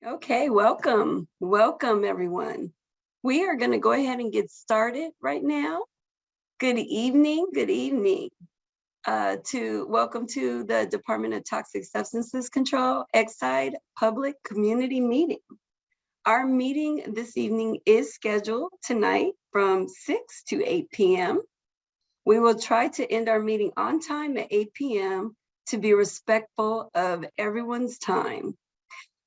Okay, welcome. Welcome, everyone. We are going to go ahead and get started right now. Good evening. Good evening. Welcome to the Department of Toxic Substances Control Exide Public Community Meeting. Our meeting this evening is scheduled tonight from 6 to 8 p.m. We will try to end our meeting on time at 8 p.m. to be respectful of everyone's time.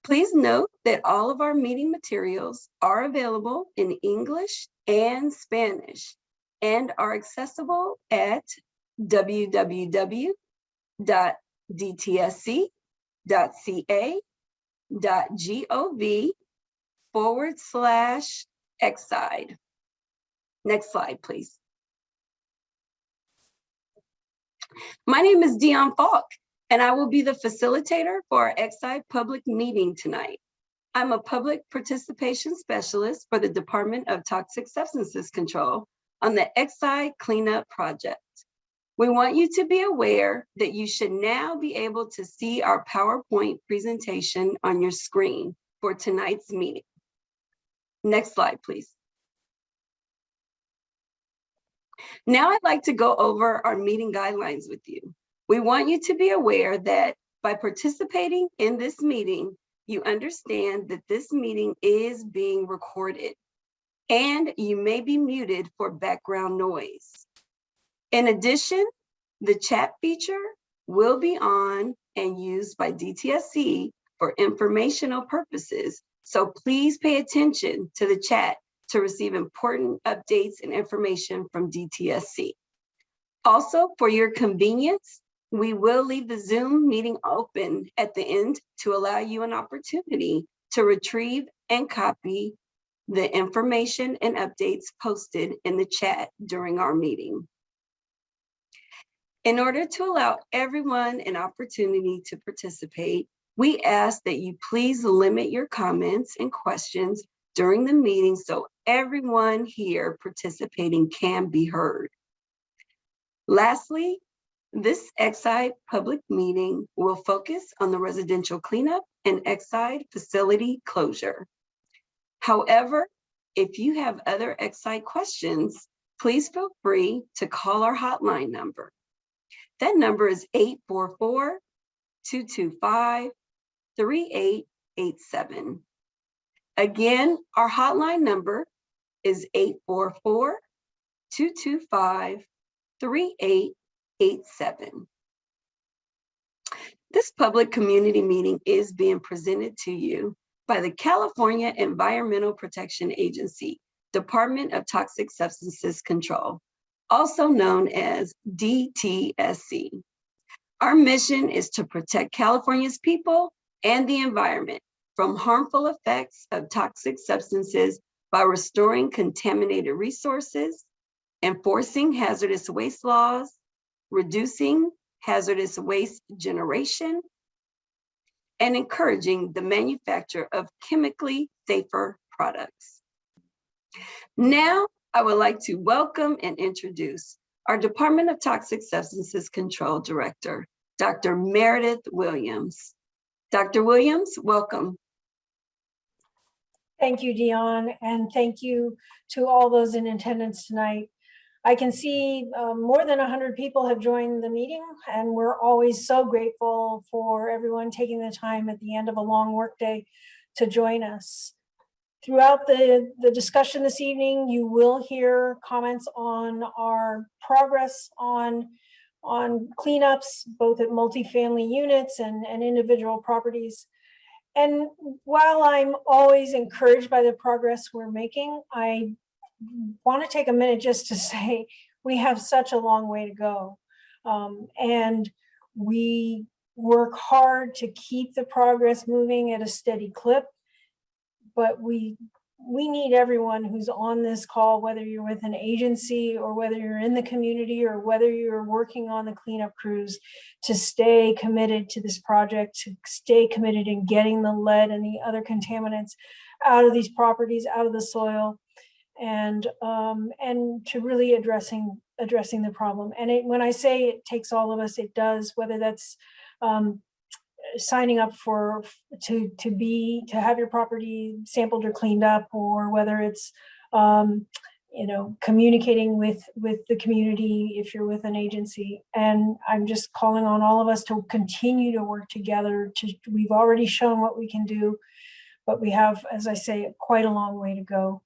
Please note that all of our meeting materials are available in English and Spanish and are accessible at www.dtsc.ca.gov/Exide. Next slide, please. My name is Dion Falk, and I will be the facilitator for our Exide public meeting tonight. I'm a public participation specialist for the Department of Toxic Substances Control on the Exide Cleanup Project. We want you to be aware that you should now be able to see our PowerPoint presentation on your screen for tonight's meeting. Next slide, please. Now I'd like to go over our meeting guidelines with you. We want you to be aware that by participating in this meeting, you understand that this meeting is being recorded and you may be muted for background noise. In addition, the chat feature will be on and used by DTSC for informational purposes. So please pay attention to the chat to receive important updates and information from DTSC. Also, for your convenience, we will leave the Zoom meeting open at the end to allow you an opportunity to retrieve and copy the information and updates posted in the chat during our meeting. In order to allow everyone an opportunity to participate, we ask that you please limit your comments and questions during the meeting so everyone here participating can be heard. Lastly, this Exide public meeting will focus on the residential cleanup and Exide facility closure. However, if you have other Exide questions, please feel free to call our hotline number. That number is 844-225-3887. Again, our hotline number is 844-225-3887. This public community meeting is being presented to you by the California Environmental Protection Agency, Department of Toxic Substances Control, also known as DTSC. Our mission is to protect California's people and the environment from harmful effects of toxic substances by restoring contaminated resources, enforcing hazardous waste laws, reducing hazardous waste generation, and encouraging the manufacture of chemically safer products. Now, I would like to welcome and introduce our Department of Toxic Substances Control Director, Dr. Meredith Williams. Dr. Williams, welcome. Thank you, Dion, and thank you to all those in attendance tonight. I can see more than 100 people have joined the meeting, and we're always so grateful for everyone taking the time at the end of a long workday to join us. Throughout the discussion this evening, you will hear comments on our progress on cleanups, both at multifamily units and individual properties. And while I'm always encouraged by the progress we're making, I want to take a minute just to say we have such a long way to go. And we work hard to keep the progress moving at a steady clip, but we need everyone who's on this call, whether you're with an agency or whether you're in the community or whether you're working on the cleanup crews, to stay committed to this project, to stay committed in getting the lead and the other contaminants out of these properties, out of the soil, and to really addressing the problem. And when I say it takes all of us, it does, whether that's signing up to have your property sampled or cleaned up, or whether it's communicating with the community if you're with an agency. And I'm just calling on all of us to continue to work together. We've already shown what we can do, but we have, as I say, quite a long way to go.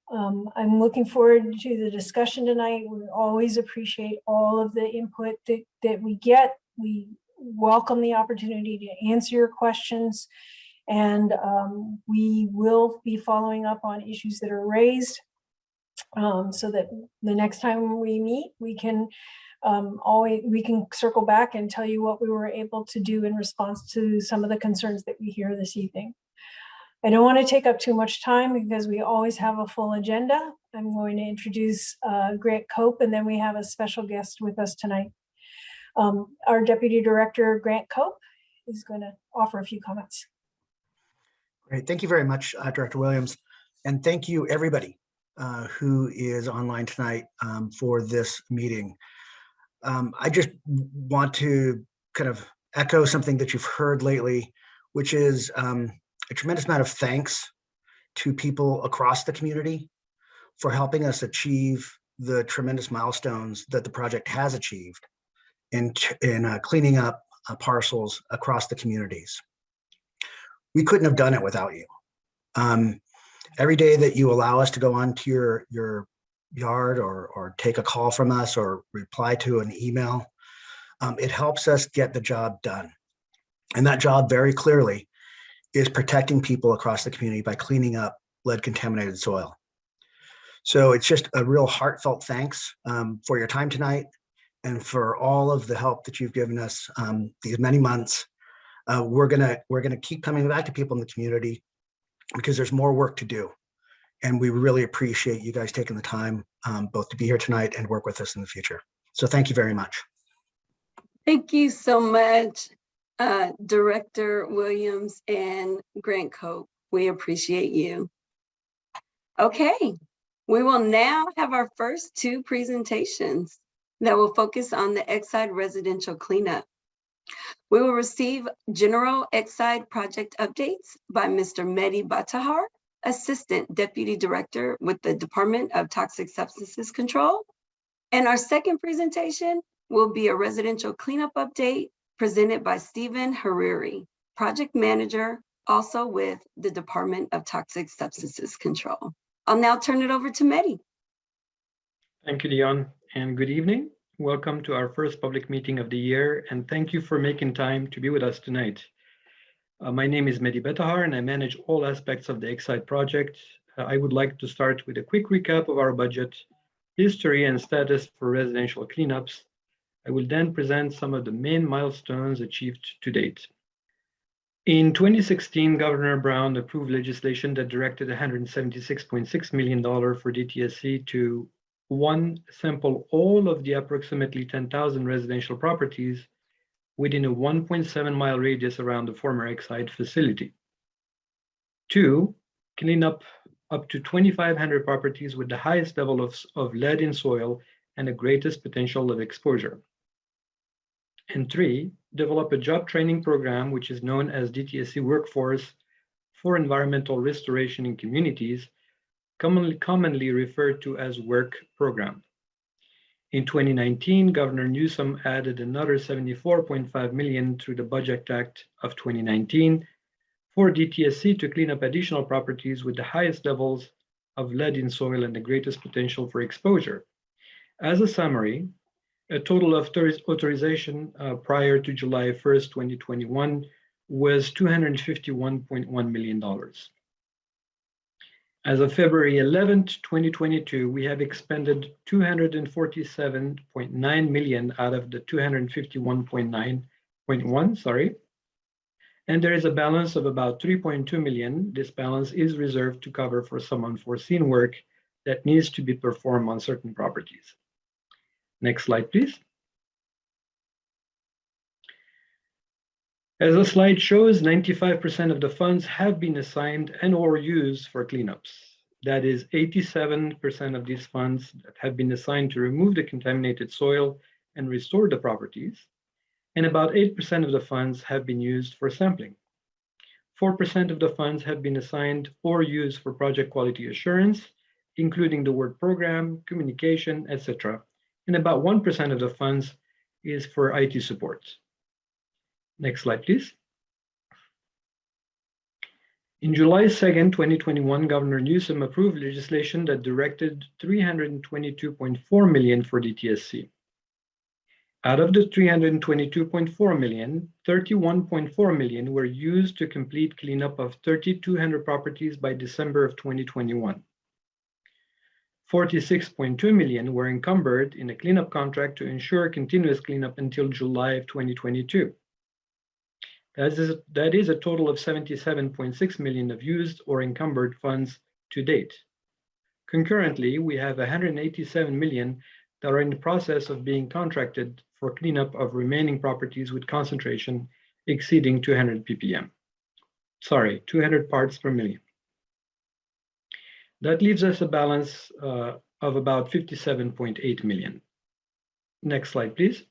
I'm looking forward to the discussion tonight. We always appreciate all of the input that we get. We welcome the opportunity to answer your questions, and we will be following up on issues that are raised, so that the next time we meet, we can circle back and tell you what we were able to do in response to some of the concerns that we hear this evening. I don't want to take up too much time because we always have a full agenda. I'm going to introduce Grant Cope, and then we have a special guest with us tonight. Our Deputy Director, Grant Cope, is going to offer a few comments. Great. Thank you very much, Director Williams. And thank you, everybody who is online tonight for this meeting. I just want to kind of echo something that you've heard lately, which is a tremendous amount of thanks to people across the community for helping us achieve the tremendous milestones that the project has achieved in cleaning up parcels across the communities. We couldn't have done it without you. Every day that you allow us to go onto your yard or take a call from us or reply to an email, it helps us get the job done. And that job very clearly is protecting people across the community by cleaning up lead contaminated soil. So it's just a real heartfelt thanks for your time tonight and for all of the help that you've given us these many months. We're gonna keep coming back to people in the community because there's more work to do. And we really appreciate you guys taking the time both to be here tonight and work with us in the future. So thank you very much. Thank you so much, Director Williams and Grant Cope. We appreciate you. Okay, we will now have our first two presentations that will focus on the Exide residential cleanup. We will receive general Exide project updates by Mr. Mehdi Batahar, Assistant Deputy Director with the Department of Toxic Substances Control. And our second presentation will be a residential cleanup update presented by Stephen Hariri, Project Manager, also with the Department of Toxic Substances Control. I'll now turn it over to Mehdi. Thank you, Dion, and good evening. Welcome to our first public meeting of the year, and thank you for making time to be with us tonight. My name is Mehdi Batahar, and I manage all aspects of the Exide project. I would like to start with a quick recap of our budget, history, and status for residential cleanups. I will then present some of the main milestones achieved to date. In 2016, Governor Brown approved legislation that directed $176.6 million for DTSC to one, sample all of the approximately 10,000 residential properties within a 1.7-mile radius around the former Exide facility. Two, clean up to 2,500 properties with the highest level of lead in soil and the greatest potential of exposure. And three, develop a job training program, which is known as DTSC Workforce for Environmental Restoration in Communities, commonly referred to as WORK program. In 2019, Governor Newsom added another $74.5 million through the Budget Act of 2019 for DTSC to clean up additional properties with the highest levels of lead in soil and the greatest potential for exposure. As a summary, a total of authorization prior to July 1st, 2021 was $251.1 million. As of February 11th, 2022, we have expended $247.9 million out of the $251.1, and there is a balance of about $3.2 million. This balance is reserved to cover for some unforeseen work that needs to be performed on certain properties. Next slide, please. As the slide shows, 95% of the funds have been assigned and or used for cleanups. That is 87% of these funds that have been assigned to remove the contaminated soil and restore the properties, and about 8% of the funds have been used for sampling. 4% of the funds have been assigned or used for project quality assurance, including the work program, communication, etc. And about 1% of the funds is for IT support. Next slide, please. In July 2nd, 2021, Governor Newsom approved legislation that directed $322.4 million for DTSC. Out of the $322.4 million, $31.4 million were used to complete cleanup of 3,200 properties by December of 2021. $46.2 million were encumbered in a cleanup contract to ensure continuous cleanup until July of 2022. That is a total of $77.6 million of used or encumbered funds to date. Concurrently, we have $187 million that are in the process of being contracted for cleanup of remaining properties with concentration exceeding 200 ppm. Sorry, 200 parts per million. That leaves us a balance of about $57.8 million. Next slide, please.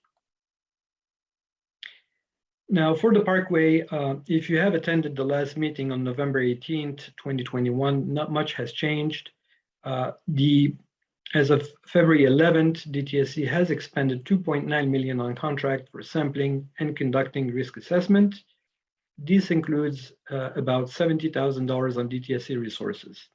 Now, for the Parkway, if you have attended the last meeting on November 18th, 2021, not much has changed. As of February 11th, DTSC has expended $2.9 million on contract for sampling and conducting risk assessment. This includes about $70,000 on DTSC resources.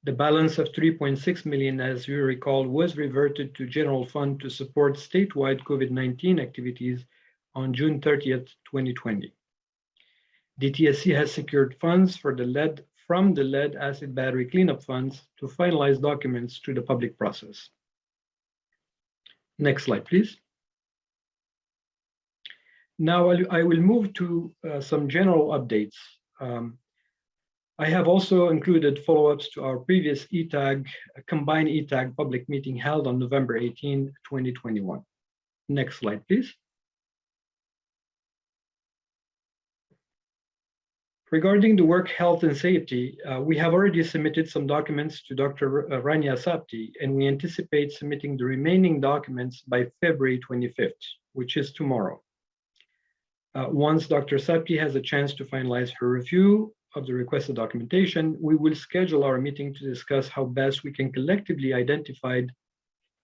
The balance of $3.6 million, as you recall, was reverted to general fund to support statewide COVID-19 activities on June 30th, 2020. DTSC has secured funds for from the lead acid battery cleanup funds to finalize documents through the public process. Next slide, please. Now I will move to some general updates. I have also included follow-ups to our previous ETAG, combined ETAG public meeting held on November 18, 2021. Next slide, please. Regarding the work health and safety, we have already submitted some documents to Dr. Rania Sapti, and we anticipate submitting the remaining documents by February 25th, which is tomorrow. Once Dr. Sapti has a chance to finalize her review of the requested documentation, we will schedule our meeting to discuss how best we can collectively identify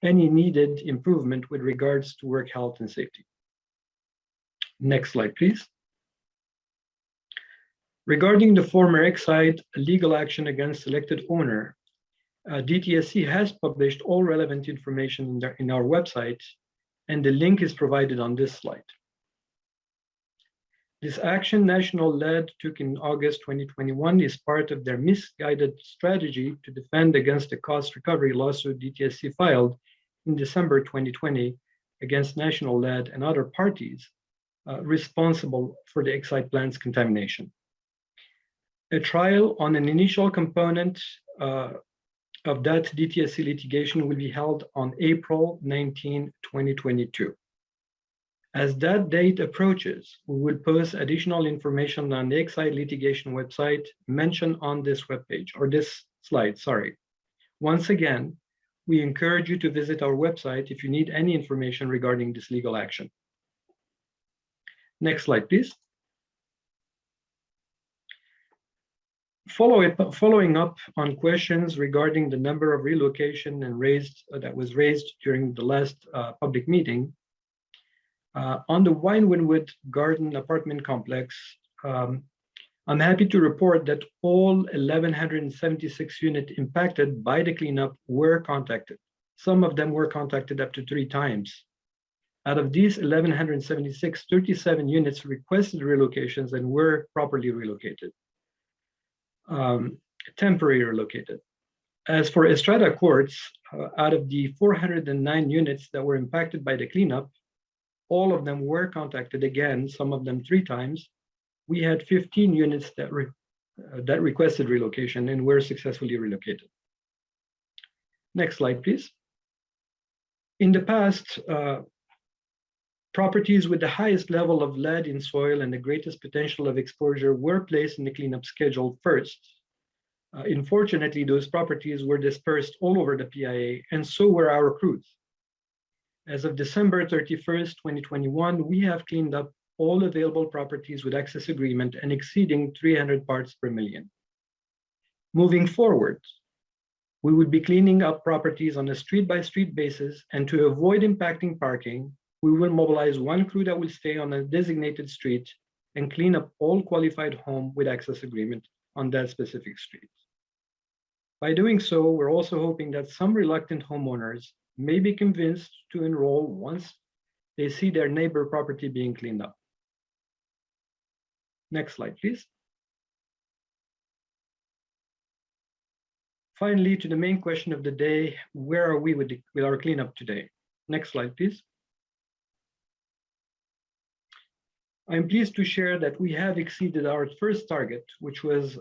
any needed improvement with regards to work health and safety. Next slide, please. Regarding the former Exide legal action against selected owner, DTSC has published all relevant information in our website, and the link is provided on this slide. This action National Lead took in August 2021 is part of their misguided strategy to defend against the cost recovery lawsuit DTSC filed in December 2020 against National Lead and other parties responsible for the Exide plant's contamination. A trial on an initial component of that DTSC litigation will be held on April 19, 2022. As that date approaches, we will post additional information on the Exide litigation website mentioned on this webpage, or this slide, sorry. Once again, we encourage you to visit our website if you need any information regarding this legal action. Next slide, please. Following up on questions regarding the number of relocation and that was raised during the last public meeting, on the Winewood Garden apartment complex, I'm happy to report that all 1,176 units impacted by the cleanup were contacted. Some of them were contacted up to 3 times. Out of these 1,176, 37 units requested relocations and were properly relocated. Temporarily relocated. As for Estrada Courts, out of the 409 units that were impacted by the cleanup, all of them were contacted again, some of them 3 times. We had 15 units that requested relocation and were successfully relocated. Next slide, please. In the past, properties with the highest level of lead in soil and the greatest potential of exposure were placed in the cleanup schedule first. Unfortunately, those properties were dispersed all over the PIA, and so were our crews. As of December 31st, 2021, we have cleaned up all available properties with access agreement and exceeding 300 parts per million. Moving forward, we would be cleaning up properties on a street-by-street basis, and to avoid impacting parking, we will mobilize one crew that will stay on a designated street and clean up all qualified home with access agreement on that specific street. By doing so, we're also hoping that some reluctant homeowners may be convinced to enroll once they see their neighbor property being cleaned up. Next slide, please. Finally, to the main question of the day, where are we with our cleanup today? Next slide, please. I'm pleased to share that we have exceeded our first target, which was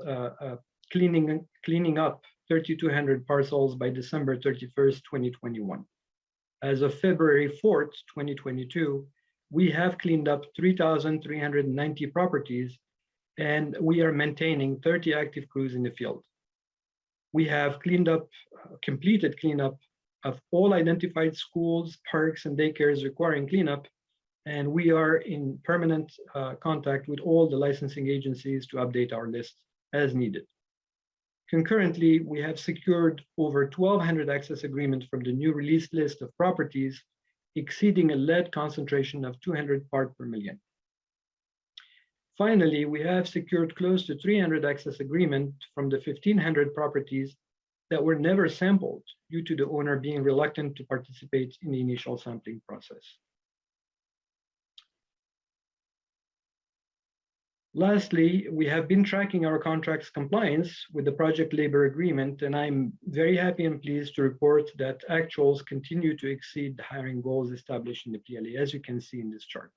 cleaning up 3,200 parcels by December 31st, 2021. As of February 4th, 2022, we have cleaned up 3,390 properties, and we are maintaining 30 active crews in the field. We have completed cleanup of all identified schools, parks, and daycares requiring cleanup, and we are in permanent contact with all the licensing agencies to update our list as needed. Concurrently, we have secured over 1,200 access agreements from the new released list of properties, exceeding a lead concentration of 200 parts per million. Finally, we have secured close to 300 access agreements from the 1,500 properties that were never sampled due to the owner being reluctant to participate in the initial sampling process. Lastly, we have been tracking our contract's compliance with the project labor agreement, and I'm very happy and pleased to report that actuals continue to exceed the hiring goals established in the PLA, as you can see in this chart.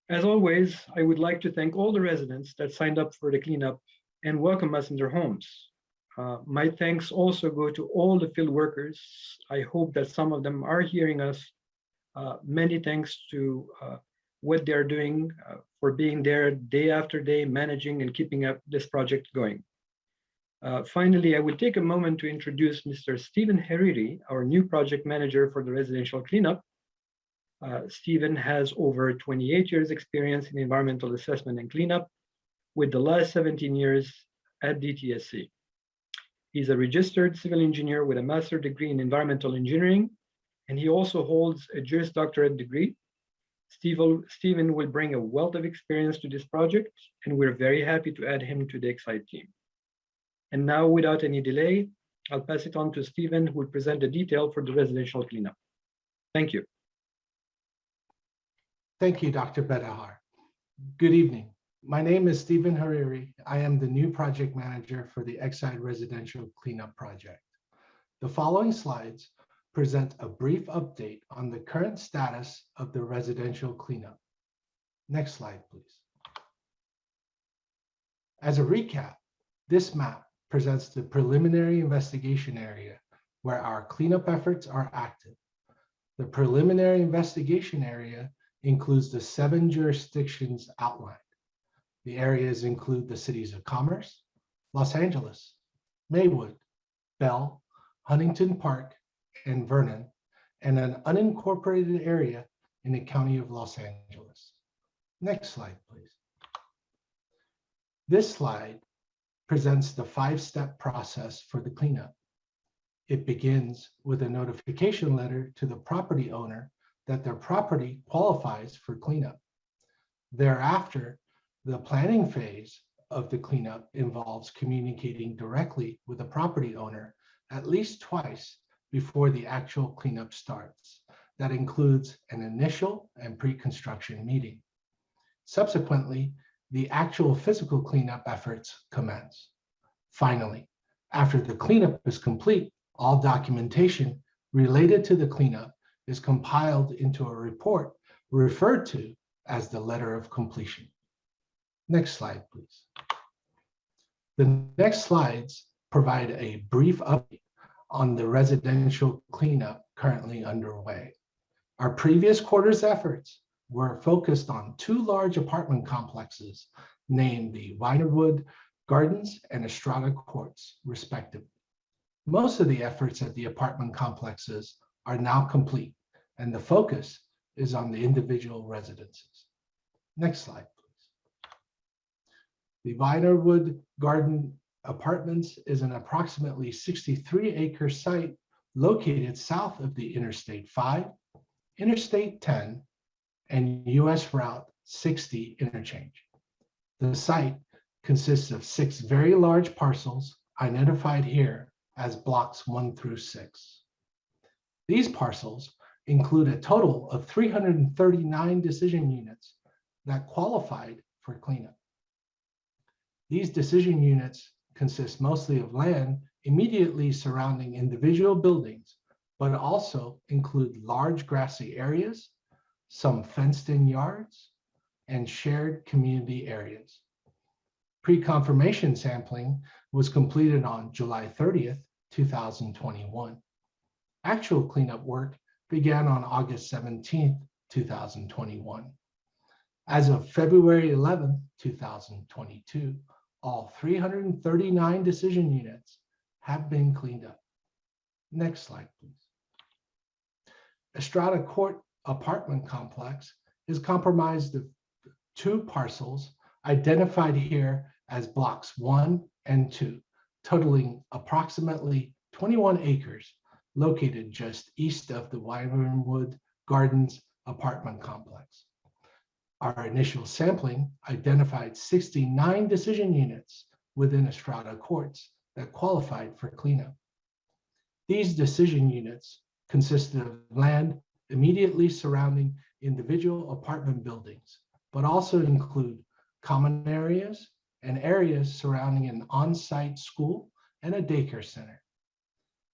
As always, I would like to thank all the residents that signed up for the cleanup and welcome us in their homes. My thanks also go to all the field workers. I hope that some of them are hearing us. Many thanks to what they're doing for being there day after day, managing and keeping up this project going. Finally, I will take a moment to introduce Mr. Stephen Hariri, our new project manager for the residential cleanup. Stephen has over 28 years experience in environmental assessment and cleanup, with the last 17 years at DTSC. He's a registered civil engineer with a master's degree in environmental engineering, and he also holds a Juris Doctorate degree. Stephen will bring a wealth of experience to this project, and we're very happy to add him to the Excite team. And now, without any delay, I'll pass it on to Stephen, who will present the detail for the residential cleanup. Thank you. Thank you, Dr. Betahar. Good evening. My name is Stephen Hariri. I am the new project manager for the Excite Residential Cleanup Project. The following slides present a brief update on the current status of the residential cleanup. Next slide, please. As a recap, this map presents the preliminary investigation area where our cleanup efforts are active. The preliminary investigation area includes the 7 jurisdictions outlined. The areas include the cities of Commerce, Los Angeles, Maywood, Bell, Huntington Park, and Vernon, and an unincorporated area in the county of Los Angeles. Next slide, please. This slide presents the 5-step process for the cleanup. It begins with a notification letter to the property owner that their property qualifies for cleanup. Thereafter, the planning phase of the cleanup involves communicating directly with the property owner at least twice before the actual cleanup starts. That includes an initial and pre-construction meeting. Subsequently, the actual physical cleanup efforts commence. Finally, after the cleanup is complete, all documentation related to the cleanup is compiled into a report referred to as the letter of completion. Next slide, please. The next slides provide a brief update on the residential cleanup currently underway. Our previous quarter's efforts were focused on 2 large apartment complexes named the Vinerwood Gardens and Estrada Courts, respectively. Most of the efforts at the apartment complexes are now complete, and the focus is on the individual residences. Next slide, please. The Vinerwood Garden Apartments is an approximately 63-acre site located south of the Interstate 5, Interstate 10, and US Route 60 interchange. The site consists of 6 very large parcels identified here as blocks 1 through 6. These parcels include a total of 339 decision units that qualified for cleanup. These decision units consist mostly of land immediately surrounding individual buildings, but also include large grassy areas, some fenced-in yards, and shared community areas. Pre-confirmation sampling was completed on July 30th, 2021. Actual cleanup work began on August 17th, 2021. As of February 11th, 2022, all 339 decision units have been cleaned up. Next slide, please. Estrada Court apartment complex is comprised of 2 parcels identified here as blocks 1 and 2, totaling approximately 21 acres, located just east of the Vinerwood Gardens apartment complex. Our initial sampling identified 69 decision units within Estrada Courts that qualified for cleanup. These decision units consisted of land immediately surrounding individual apartment buildings, but also include common areas and areas surrounding an on-site school and a daycare center.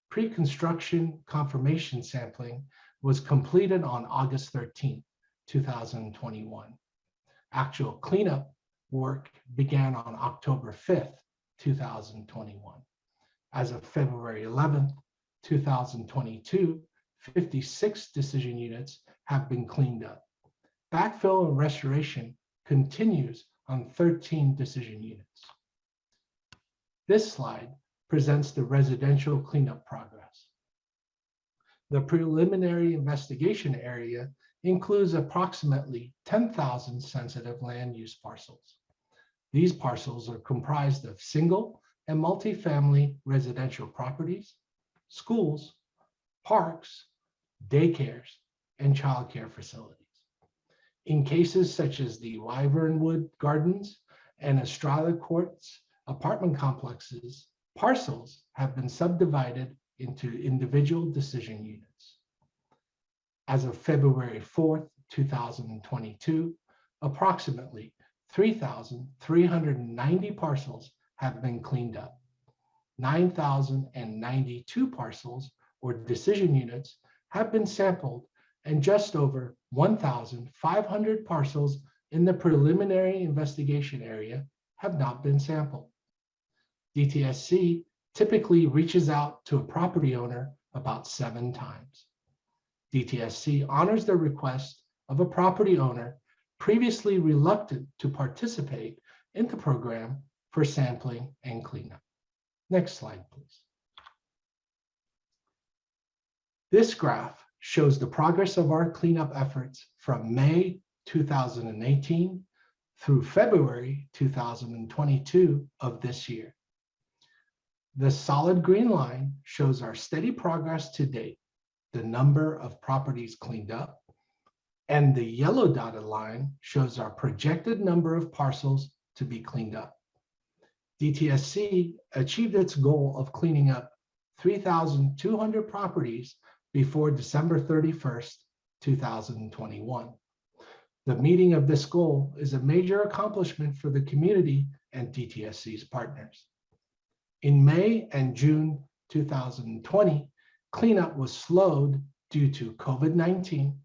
Pre-construction confirmation sampling was completed on August 13th, 2021. Actual cleanup work began on October 5th, 2021. As of February 11th, 2022, 56 decision units have been cleaned up. Backfill and restoration continues on 13 decision units. This slide presents the residential cleanup progress. The preliminary investigation area includes approximately 10,000 sensitive land use parcels. These parcels are comprised of single and multifamily residential properties, schools, parks, daycares, and childcare facilities. In cases such as the Vinerwood Gardens and Estrada Courts apartment complexes, parcels have been subdivided into individual decision units. As of February 4th, 2022, approximately 3,390 parcels have been cleaned up. 9,092 parcels or decision units have been sampled, and just over 1,500 parcels in the preliminary investigation area have not been sampled. DTSC typically reaches out to a property owner about 7 times. DTSC honors the request of a property owner previously reluctant to participate in the program for sampling and cleanup. Next slide, please. This graph shows the progress of our cleanup efforts from May 2018 through February 2022 of this year. The solid green line shows our steady progress to date, the number of properties cleaned up, and the yellow dotted line shows our projected number of parcels to be cleaned up. DTSC achieved its goal of cleaning up 3,200 properties before December 31st, 2021. The meeting of this goal is a major accomplishment for the community and DTSC's partners. In May and June 2020, cleanup was slowed due to COVID-19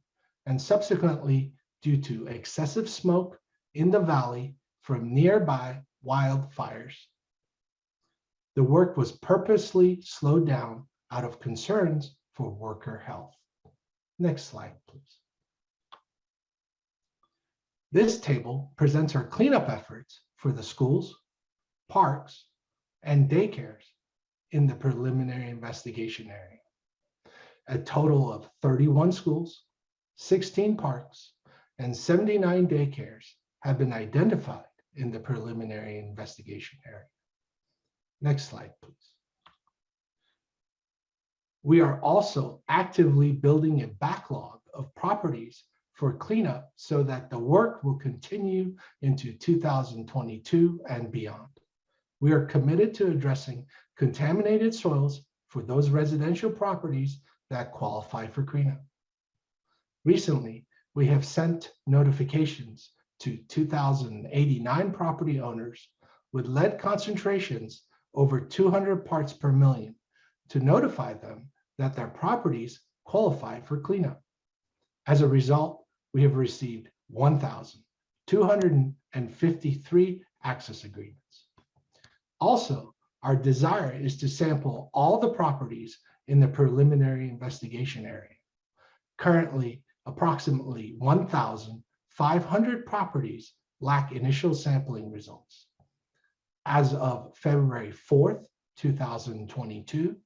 and subsequently due to excessive smoke in the valley from nearby wildfires. The work was purposely slowed down out of concerns for worker health. Next slide, please. This table presents our cleanup efforts for the schools, parks, and daycares in the preliminary investigation area. A total of 31 schools, 16 parks, and 79 daycares have been identified in the preliminary investigation area. Next slide, please. We are also actively building a backlog of properties for cleanup so that the work will continue into 2022 and beyond. We are committed to addressing contaminated soils for those residential properties that qualify for cleanup. Recently, we have sent notifications to 2,089 property owners with lead concentrations over 200 parts per million to notify them that their properties qualify for cleanup. As a result, we have received 1,253 access agreements. Also, our desire is to sample all the properties in the preliminary investigation area. Currently, approximately 1,500 properties lack initial sampling results. As of February 4th, 2022,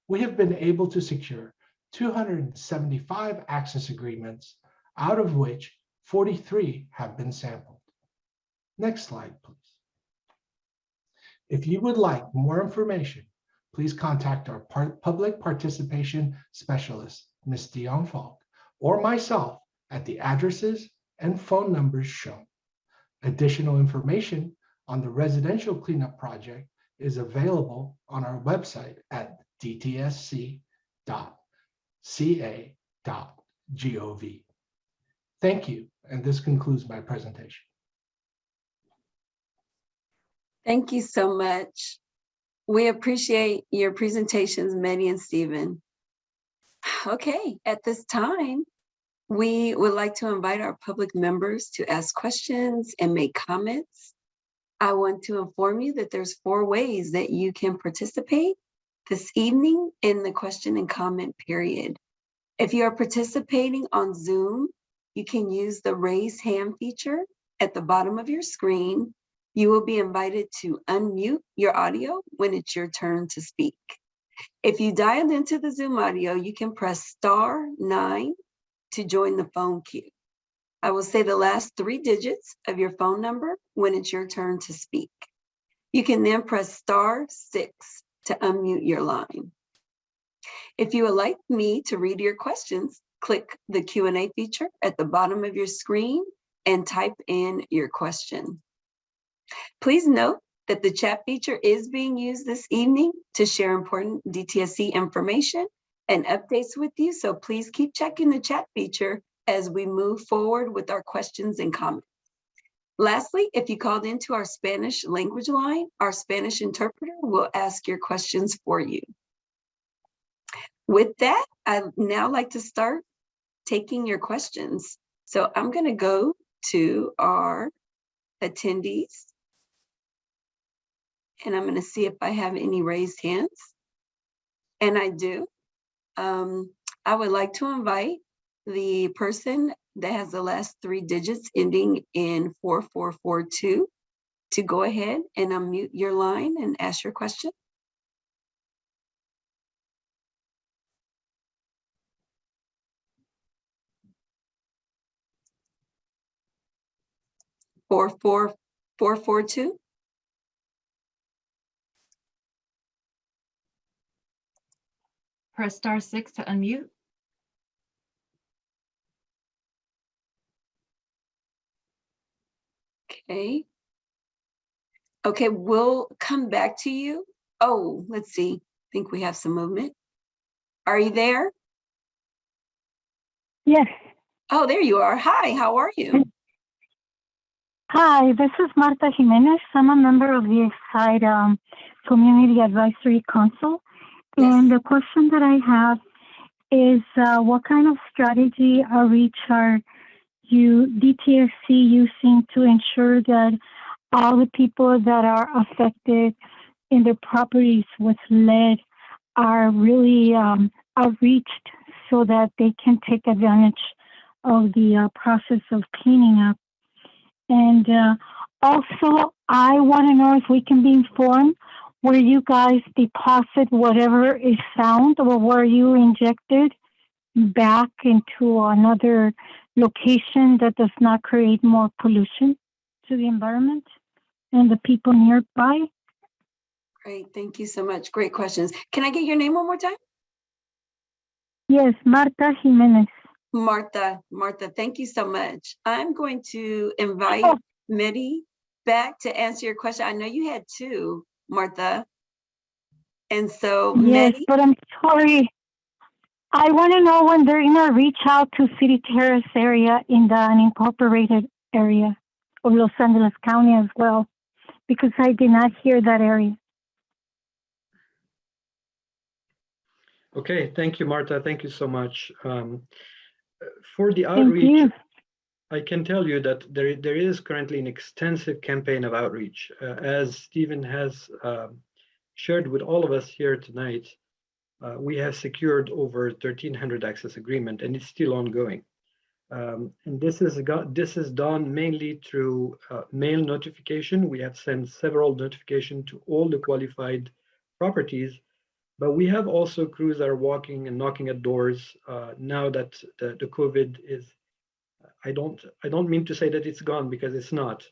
we have been able to secure 275 access agreements, out of which 43 have been sampled. Next slide, please. If you would like more information, please contact our public participation specialist, Ms. Dion Falk, or myself at the addresses and phone numbers shown. Additional information on the residential cleanup project is available on our website at dtsc.ca.gov. Thank you, and this concludes my presentation. Thank you so much. We appreciate your presentations, Mehdi and Stephen. Okay, at this time, we would like to invite our public members to ask questions and make comments. I want to inform you that there's 4 ways that you can participate this evening in the question and comment period. If you are participating on Zoom, you can use the raise hand feature at the bottom of your screen. You will be invited to unmute your audio when it's your turn to speak. If you dialed into the Zoom audio, you can press *9 to join the phone queue. I will say the last 3 digits of your phone number when it's your turn to speak. You can then press *6 to unmute your line. If you would like me to read your questions, click the Q&A feature at the bottom of your screen and type in your question. Please note that the chat feature is being used this evening to share important DTSC information and updates with you, so please keep checking the chat feature as we move forward with our questions and comments. Lastly, if you called into our Spanish language line, our Spanish interpreter will ask your questions for you. With that, I'd now like to start taking your questions. So I'm going to go to our attendees, and I'm going to see if I have any raised hands. And I do. I would like to invite the person that has the last 3 digits ending in 4442 to go ahead and unmute your line and ask your question. Four, 442. Press *6 to unmute. Okay. Okay, we'll come back to you. Oh, let's see. I think we have some movement. Are you there? Yes. Oh, there you are. Hi, how are you? Hi, this is Marta Jimenez. I'm a member of the Eastside Community Advisory Council. Yes. And the question that I have is what kind of strategy outreach are you, DTSC, using to ensure that all the people that are affected in their properties with lead are really outreached so that they can take advantage of the process of cleaning up? And also, I want to know if we can be informed where you guys deposit whatever is found, or were you injected back into another location that does not create more pollution to the environment and the people nearby? Great, thank you so much. Great questions. Can I get your name one more time? Yes, Marta Jimenez. Martha, thank you so much. I'm going to invite Oh. Medi back to answer your question. I know you had two, Martha. And so, Yes, Medi, but I'm sorry. I want to know when they're going to reach out to City Terrace area in the unincorporated area of Los Angeles County as well, because I did not hear that area. Okay, thank you, Marta. Thank you so much. For the Thank outreach, you. I can tell you that there is currently an extensive campaign of outreach. As Stephen has shared with all of us here tonight, we have secured over 1,300 access agreement, and it's still ongoing. And this is done mainly through mail notification. We have sent several notifications to all the qualified properties, but we have also crews that are walking and knocking at doors now that the COVID is. I don't mean to say that it's gone, because it's not,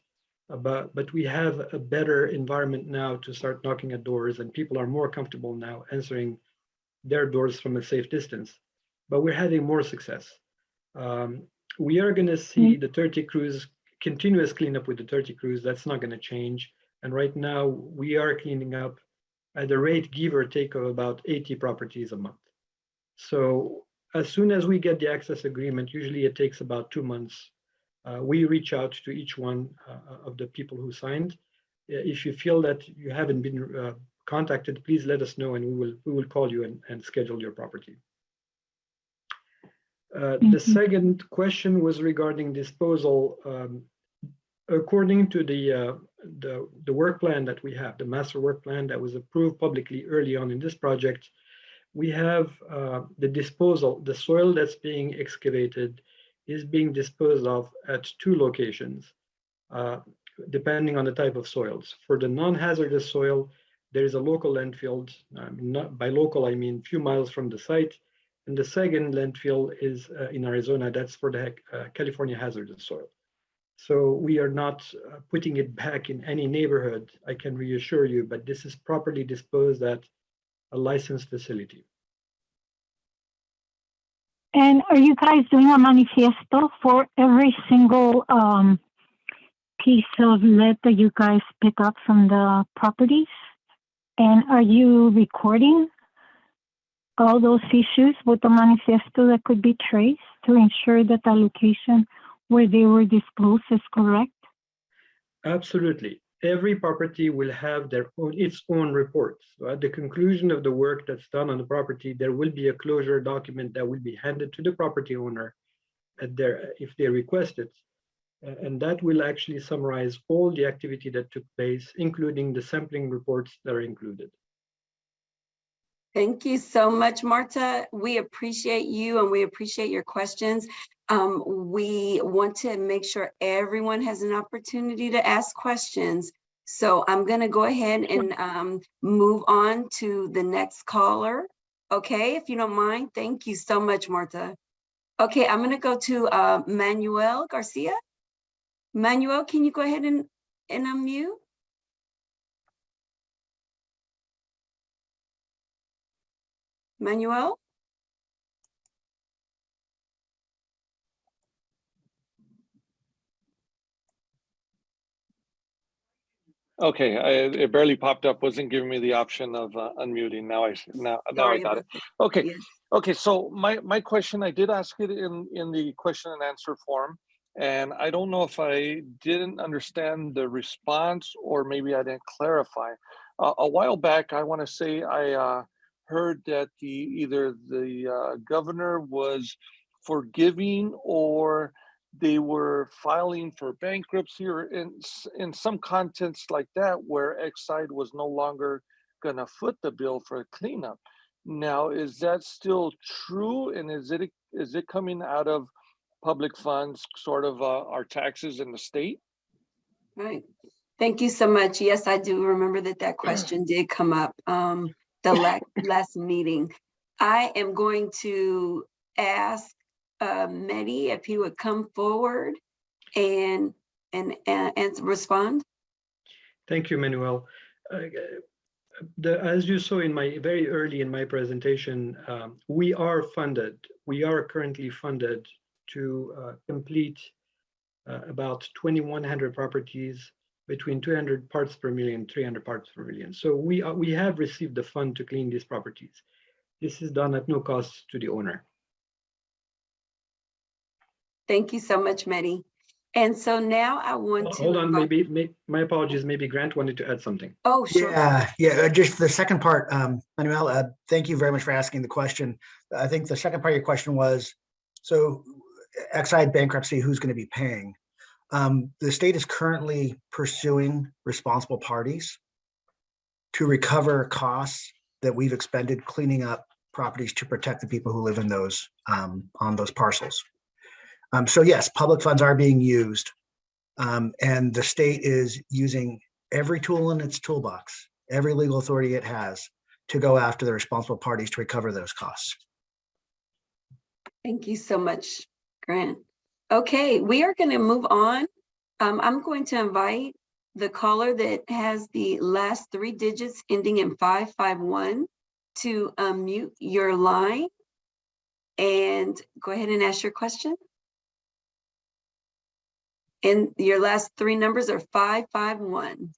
but we have a better environment now to start knocking at doors, and people are more comfortable now answering their doors from a safe distance. But we're having more success. We are going to see the 30 crews, continuous cleanup with the 30 crews. That's not going to change. And right now we are cleaning up at a rate, give or take, of about 80 properties a month. So as soon as we get the access agreement, usually it takes about 2 months, we reach out to each one of the people who signed. If you feel that you haven't been contacted, please let us know, and we will call you and schedule your property. The second question was regarding disposal. According to the work plan that we have, the master work plan that was approved publicly early on in this project, we have the disposal, the soil that's being excavated is being disposed of at 2 locations, depending on the type of soils. For the non-hazardous soil, there is a local landfill. Not by local, I mean few miles from the site. And the second landfill is in Arizona. That's for the California hazardous soil. So we are not putting it back in any neighborhood, I can reassure you, but this is properly disposed at a licensed facility. And are you guys doing a manifesto for every single piece of lead that you guys pick up from the properties? And are you recording all those issues with the manifesto that could be traced to ensure that the location where they were disposed is correct? Absolutely. Every property will have its own reports. So at the conclusion of the work that's done on the property, there will be a closure document that will be handed to the property owner if they request it. And that will actually summarize all the activity that took place, including the sampling reports that are included. thank you so much, Marta. We appreciate you and we appreciate your questions. We want to make sure everyone has an opportunity to ask questions. So I'm going to go ahead and move on to the next caller. Okay, if you don't mind. Thank you so much, Marta. Okay, I'm going to go to Manuel Garcia. Manuel, can you go ahead and unmute? Manuel? Okay, it barely popped up. Wasn't giving me the option of unmuting. Now I got it. Okay, Yes. okay. So my question, I did ask it in the question and answer form, and I don't know if I didn't understand the response or maybe I didn't clarify. A while back, I want to say I heard that either the governor was forgiving or they were filing for bankruptcy or in some contents like that where Exide was no longer going to foot the bill for cleanup. Now, is that still true? And is it coming out of public funds, sort of our taxes in the state? Right. Thank you so much. Yes, I do remember that question did come up the last meeting. I am going to ask Mehdi if he would come forward and respond. Thank you, Manuel. As you saw in my very early in my presentation, we are funded. We are currently funded to complete about 2,100 properties between 200 parts per million, 300 parts per million. So we have received the fund to clean these properties. This is done at no cost to the owner. Thank you so much, Mehdi. And so now I want to Hold on, my apologies. Maybe Grant wanted to add something. Oh, sure. Yeah. Just the second part, Manuel. Thank you very much for asking the question. I think the second part of your question was, so Exide bankruptcy, who's going to be paying? The state is currently pursuing responsible parties to recover costs that we've expended cleaning up properties to protect the people who live in those on those parcels. So yes, public funds are being used, and the state is using every tool in its toolbox, every legal authority it has to go after the responsible parties to recover those costs. Thank you so much, Grant. Okay, we are going to move on. I'm going to invite the caller that has the last 3 digits ending in 551 to unmute your line and go ahead and ask your question. And your last 3 numbers are 551.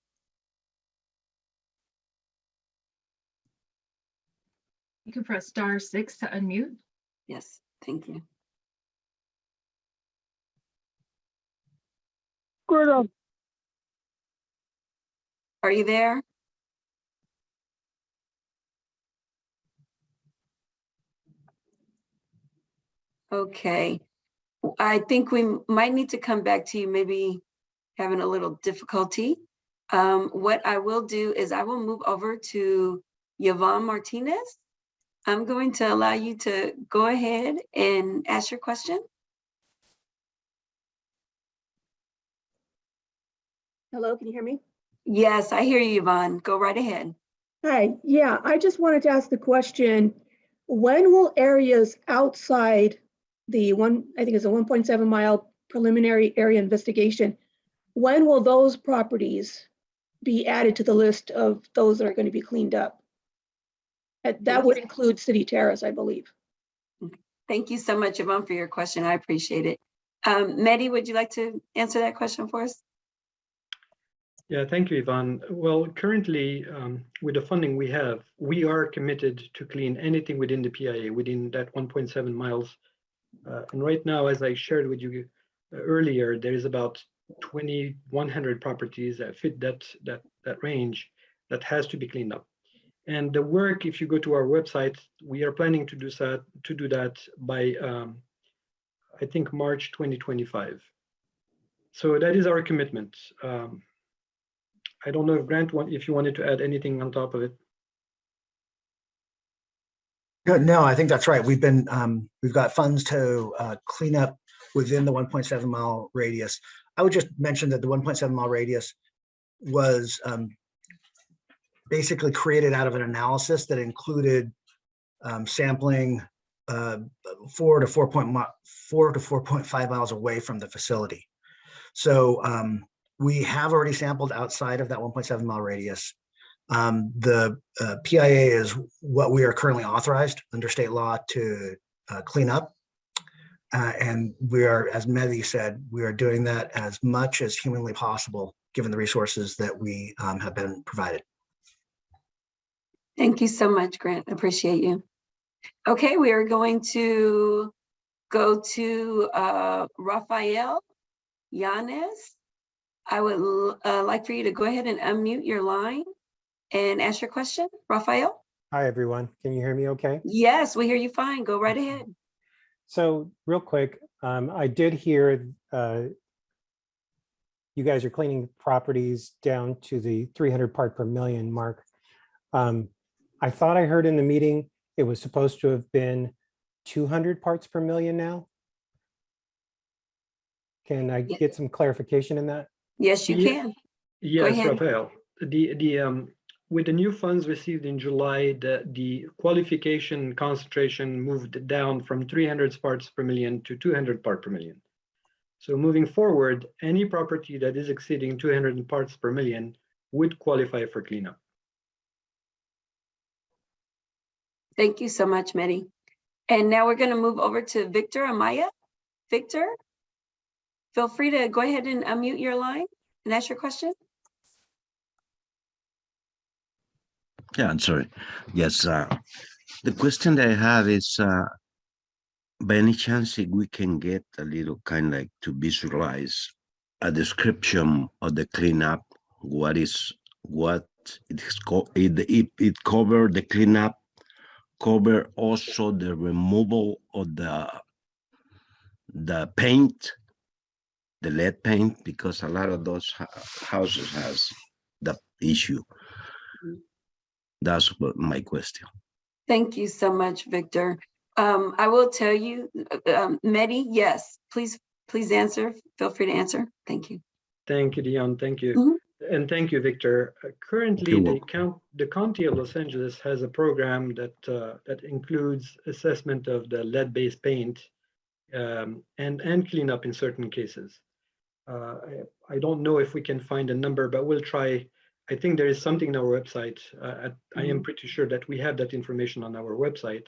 You can press *6 to unmute. Yes, thank you. Are you there? Okay. I think we might need to come back to you, maybe having a little difficulty. What I will do is I will move over to Yvonne Martinez. I'm going to allow you to go ahead and ask your question. Hello, can you hear me? Yes, I hear you, Yvonne. Go right ahead. Hi, yeah, I just wanted to ask the question, when will areas outside the I think it's a 1.7 mile preliminary area investigation, when will those properties be added to the list of those that are going to be cleaned up? That would include City Terrace, I believe. Thank you so much, Yvonne, for your question. I appreciate it. Mehdi, would you like to answer that question for us? Yeah, thank you, Yvonne. Well, currently, with the funding we have, we are committed to clean anything within the PIA, within that 1.7 miles. And right now, as I shared with you earlier, there is about 2,100 properties that fit that range that has to be cleaned up. And the work, if you go to our website, we are planning to do that by, I think, March 2025. So that is our commitment. I don't know if Grant, if you wanted to add anything on top of it. No, I think that's right. We've got funds to clean up within the 1.7 mile radius. I would just mention that the 1.7 mile radius was basically created out of an analysis that included sampling 4 to 4.5 miles away from the facility. So we have already sampled outside of that 1.7 mile radius. The PIA is what we are currently authorized under state law to clean up. And we are, as Mehdi said, we are doing that as much as humanly possible, given the resources that we have been provided. Thank you so much, Grant. I appreciate you. Okay, we are going to go to Rafael Yanez. I would like for you to go ahead and unmute your line and ask your question. Rafael? Hi, everyone. Can you hear me okay? Yes, we hear you fine. Go right ahead. So real quick, I did hear you guys are cleaning properties down to the 300 part per million mark. I thought I heard in the meeting it was supposed to have been 200 parts per million now. Can I get some clarification in that? Yes, you can. Yes, ahead. Rafael. With the new funds received in July, the qualification concentration moved down from 300 parts per million to 200 parts per million. So moving forward, any property that is exceeding 200 parts per million would qualify for cleanup. Thank you so much, Mehdi. And now we're going to move over to Victor Amaya. Victor, feel free to go ahead and unmute your line and ask your question. Yeah, I'm sorry. Yes, the question that I have is, by any chance, if we can get a little kind of like to visualize a description of the cleanup, what it is it cover the cleanup, cover also the removal of the paint, the lead paint, because a lot of those houses has that issue. That's my question. Thank you so much, Victor. I will tell you, Mehdi, yes, please answer. Feel free to answer. Thank you. Thank you, Dion. Thank you. Mhm. And thank you, Victor. Currently, the County of Los Angeles has a program that includes assessment of the lead-based paint and cleanup in certain cases. I don't know if we can find a number, but we'll try. I think there is something on our website. I am pretty sure that we have that information on our website.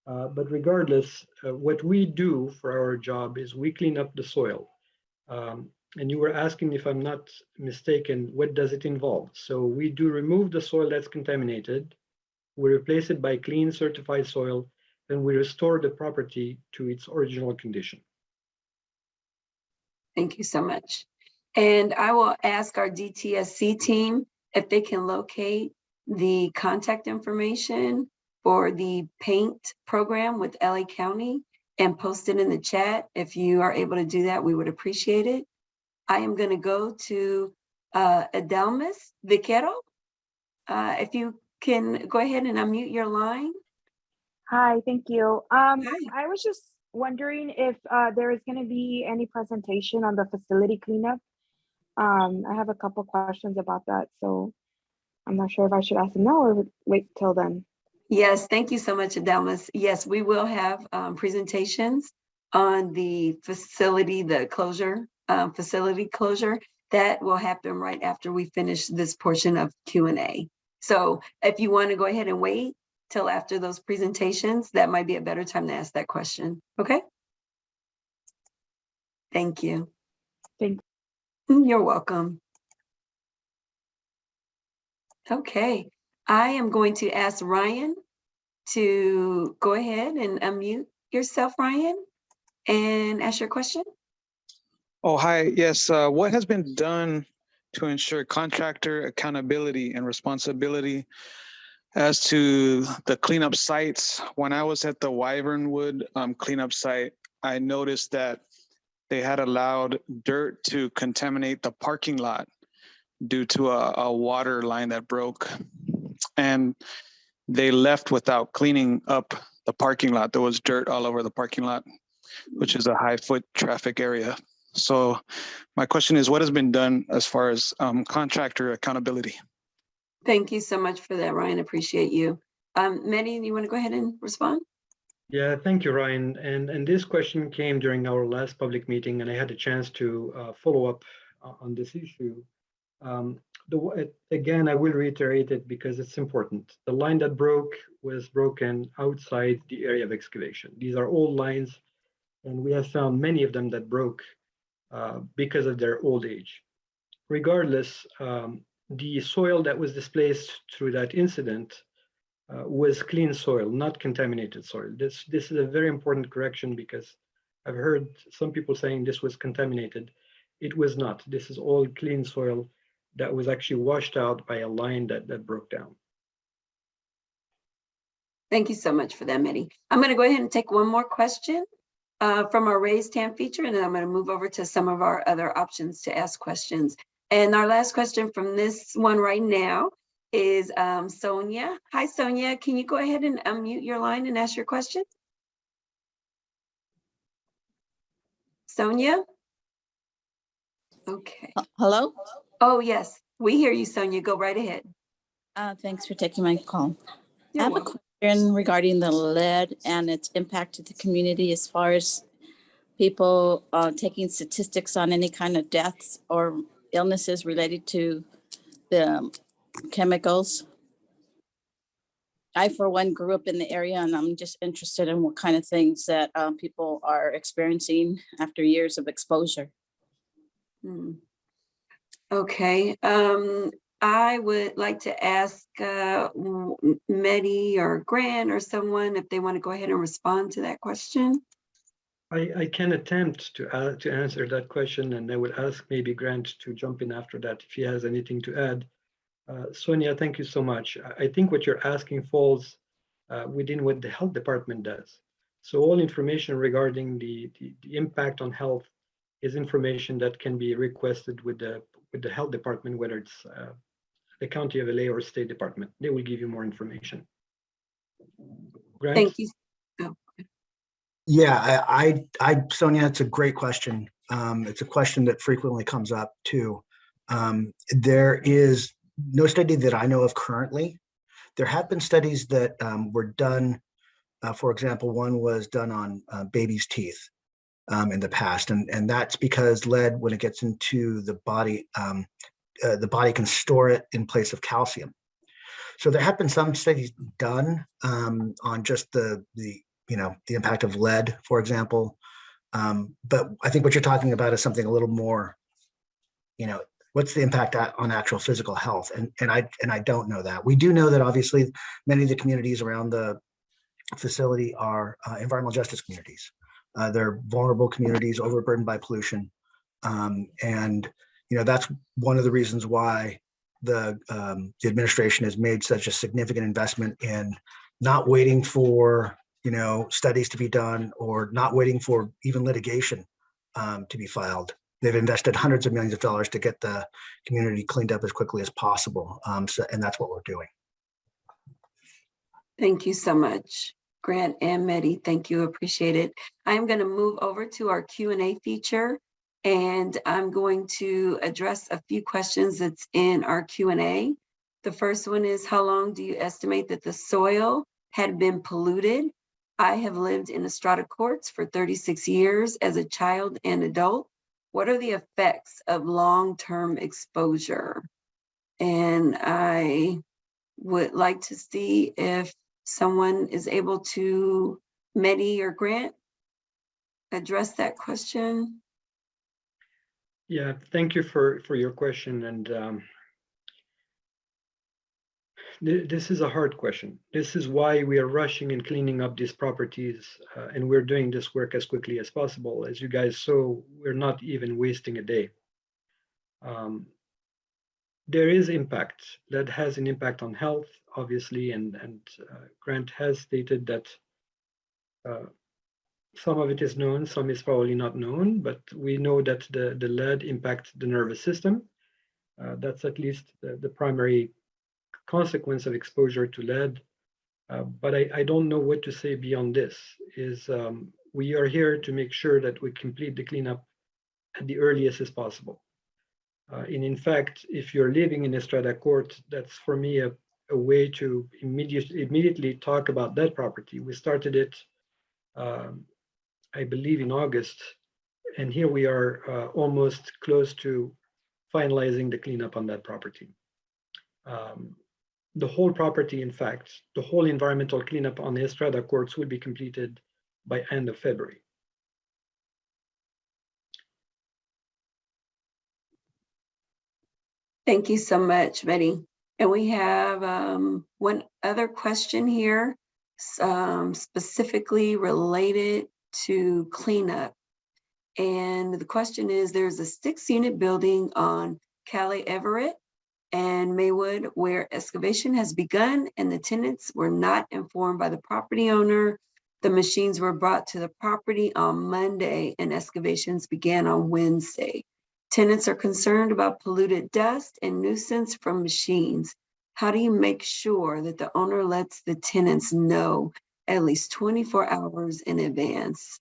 But regardless, what we do for our job is we clean up the soil. And you were asking, if I'm not mistaken, what does it involve? So we do remove the soil that's contaminated, we replace it by clean certified soil, and we restore the property to its original condition. Thank you so much. And I will ask our DTSC team if they can locate the contact information for the paint program with LA County and post it in the chat. If you are able to do that, we would appreciate it. I am going to go to Adelmis Viquero. If you can go ahead and unmute your line. Hi, thank you. Hi. I was just wondering if there is going to be any presentation on the facility cleanup. I have a couple questions about that, so I'm not sure if I should ask them now or wait till then. Yes, thank you so much, Adelmis. Yes, we will have presentations on the facility, the closure, facility closure. That will happen right after we finish this portion of Q&A. So if you want to go ahead and wait till after those presentations, that might be a better time to ask that question. Okay? Thank you. Thanks. You're welcome. Okay, I am going to ask Ryan to go ahead and unmute yourself, Ryan, and ask your question. Oh, hi. Yes. What has been done to ensure contractor accountability and responsibility as to the cleanup sites? When I was at the Wyvernwood cleanup site, I noticed that they had allowed dirt to contaminate the parking lot due to a water line that broke. And they left without cleaning up the parking lot. There was dirt all over the parking lot, which is a high foot traffic area. So my question is, what has been done as far as contractor accountability? Thank you so much for that, Ryan. Appreciate you. Mehdi, you want to go ahead and respond? Yeah, thank you, Ryan. And this question came during our last public meeting, and I had a chance to follow up on this issue. Again, I will reiterate it because it's important. The line that broke was broken outside the area of excavation. These are old lines, and we have found many of them that broke because of their old age. Regardless, the soil that was displaced through that incident was clean soil, not contaminated soil. This is a very important correction because I've heard some people saying this was contaminated. It was not. This is all clean soil that was actually washed out by a line that broke down. Thank you so much for that, Mehdi. I'm going to go ahead and take one more question from our raised hand feature, and then I'm going to move over to some of our other options to ask questions. And our last question from this one right now is Sonia. Hi, Sonia. Can you go ahead and unmute your line and ask your question? Sonia? Okay. Hello? Oh, yes, we hear you, Sonia. Go right ahead. Thanks for taking my call. I You're have a welcome. question regarding the lead and its impact to the community as far as people taking statistics on any kind of deaths or illnesses related to the chemicals. I, for one, grew up in the area, and I'm just interested in what kind of things that people are experiencing after years of exposure. Okay, I would like to ask Medi or Grant or someone if they want to go ahead and respond to that question. I can attempt to answer that question, and I will ask maybe Grant to jump in after that if he has anything to add. Sonia, thank you so much. I think what you're asking falls within what the health department does. So all information regarding the impact on health is information that can be requested with the health department, whether it's the County of LA or State Department. They will give you more information. Grant? Thank you. Yeah, Sonia, it's a great question. It's a question that frequently comes up too. There is no study that I know of currently. There have been studies that were done. For example, one was done on babies' teeth in the past, and that's because lead, when it gets into the body can store it in place of calcium. So there have been some studies done on just the impact of lead, for example. But I think what you're talking about is something a little more, what's the impact on actual physical health? And I don't know that. We do know that obviously many of the communities around the facility are environmental justice communities. They're vulnerable communities, overburdened by pollution. And that's one of the reasons why the administration has made such a significant investment in not waiting for studies to be done or not waiting for even litigation to be filed. They've invested hundreds of millions of dollars to get the community cleaned up as quickly as possible. And that's what we're doing. Thank you so much, Grant and Medi. Thank you, appreciate it. I'm going to move over to our Q&A feature, and I'm going to address a few questions that's in our Q&A. The first one is, how long do you estimate that the soil had been polluted? I have lived in Estrada Courts for 36 years as a child and adult. What are the effects of long-term exposure? And I would like to see if someone is able to, Medi or Grant, address that question. Yeah, thank you for your question. And this is a hard question. This is why we are rushing and cleaning up these properties, and we're doing this work as quickly as possible. As you guys saw, we're not even wasting a day. There is impact that has an impact on health, obviously, and Grant has stated that some of it is known, some is probably not known, but we know that the lead impacts the nervous system. That's at least the primary consequence of exposure to lead. But I don't know what to say beyond this. We are here to make sure that we complete the cleanup at the earliest as possible. And in fact, if you're living in Estrada Court, that's for me a way to immediately talk about that property. We started it, I believe, in August, and here we are almost close to finalizing the cleanup on that property. The whole property, in fact, the whole environmental cleanup on the Estrada Courts will be completed by end of February. Thank you so much, Betty. And we have one other question here, specifically related to cleanup. And the question is, there's a 6-unit building on Calais Everett and Maywood where excavation has begun and the tenants were not informed by the property owner. The machines were brought to the property on Monday and excavations began on Wednesday. Tenants are concerned about polluted dust and nuisance from machines. How do you make sure that the owner lets the tenants know at least 24 hours in advance?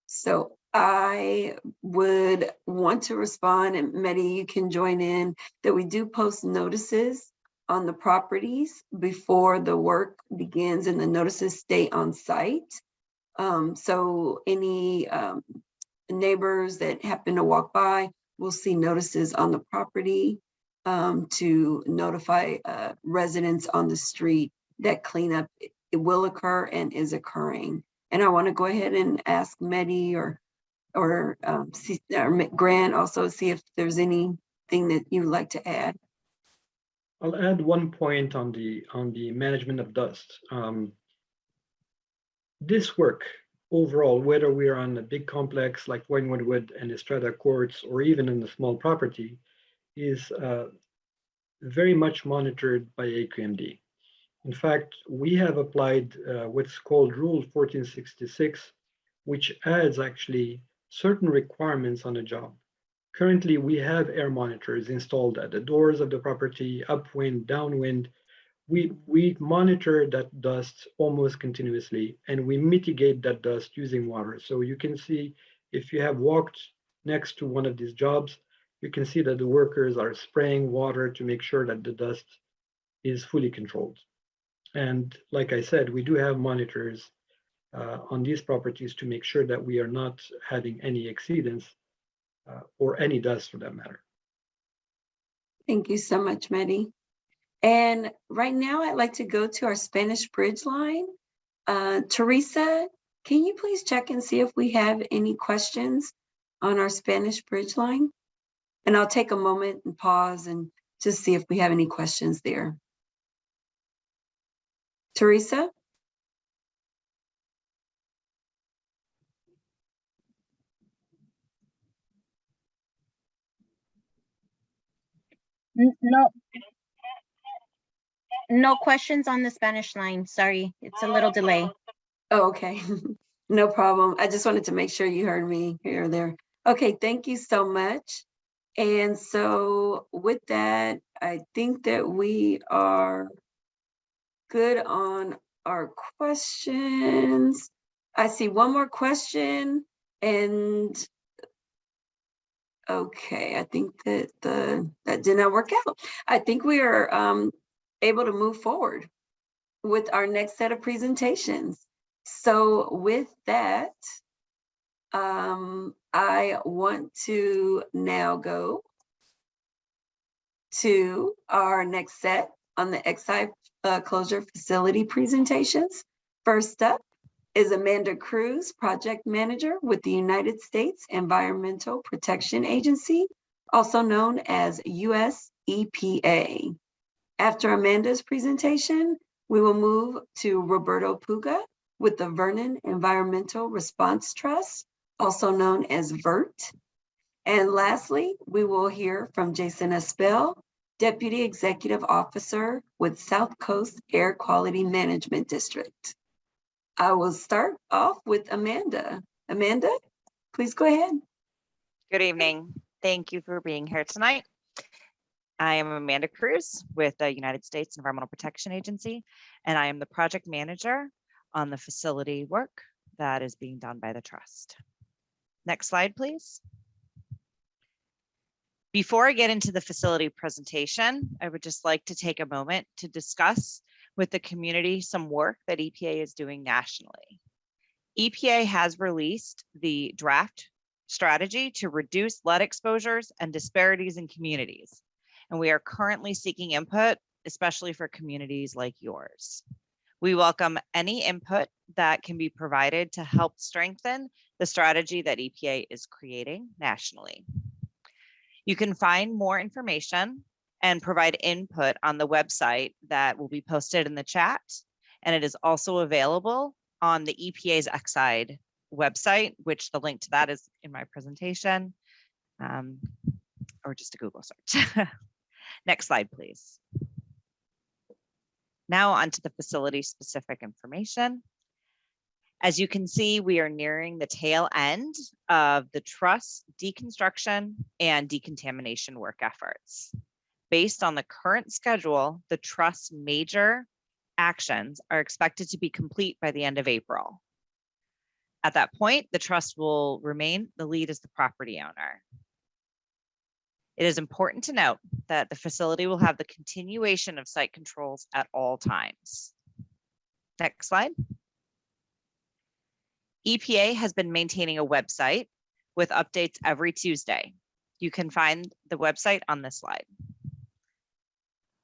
So I would want to respond, and Medi, you can join in, that we do post notices on the properties before the work begins, and the notices stay on site. So any neighbors that happen to walk by will see notices on the property to notify residents on the street that cleanup it will occur and is occurring. And I want to go ahead and ask Medi or Grant also, see if there's anything that you would like to add. I'll add one point on the management of dust. This work overall, whether we are on a big complex like Wynwood Wood and Estrada Courts, or even in a small property, is very much monitored by AQMD. In fact, we have applied what's called Rule 1466, which adds actually certain requirements on a job. Currently, we have air monitors installed at the doors of the property, upwind, downwind. We monitor that dust almost continuously, and we mitigate that dust using water. So you can see, if you have walked next to one of these jobs, you can see that the workers are spraying water to make sure that the dust is fully controlled. And like I said, we do have monitors on these properties to make sure that we are not having any exceedance or any dust for that matter. Thank you so much, Medi. And right now I'd like to go to our Spanish Bridge line. Teresa, can you please check and see if we have any questions on our Spanish Bridge line? And I'll take a moment and pause and just see if we have any questions there. Teresa? No questions on the Spanish line. Sorry, it's a little delay. Oh, okay, no problem. I just wanted to make sure you heard me here or there. Okay, thank you so much. And so with that, I think that we are good on our questions. I see one more question, and okay, I think that that did not work out. I think we are able to move forward with our next set of presentations. So with that, I want to now go to our next set on the Exide closure facility presentations. First up is Amanda Cruz, Project Manager with the United States Environmental Protection Agency, also known as US EPA. After Amanda's presentation, we will move to Roberto Puga with the Vernon Environmental Response Trust, also known as VERT. And lastly, we will hear from Jason Espel, Deputy Executive Officer with South Coast Air Quality Management District. I will start off with Amanda. Amanda, please go ahead. Good evening. Thank you for being here tonight. I am Amanda Cruz with the United States Environmental Protection Agency, and I am the project manager on the facility work that is being done by the trust. Next slide, please. Before I get into the facility presentation, I would just like to take a moment to discuss with the community some work that EPA is doing nationally. EPA has released the draft strategy to reduce lead exposures and disparities in communities. And we are currently seeking input, especially for communities like yours. We welcome any input that can be provided to help strengthen the strategy that EPA is creating nationally. You can find more information and provide input on the website that will be posted in the chat. And it is also available on the EPA's Exide website, which the link to that is in my presentation, or just a Google search. Next slide, please. Now onto the facility specific information. As you can see, we are nearing the tail end of the truss deconstruction and decontamination work efforts. Based on the current schedule, the truss major actions are expected to be complete by the end of April. At that point, the trust will remain the lead as the property owner. It is important to note that the facility will have the continuation of site controls at all times. Next slide. EPA has been maintaining a website with updates every Tuesday. You can find the website on this slide.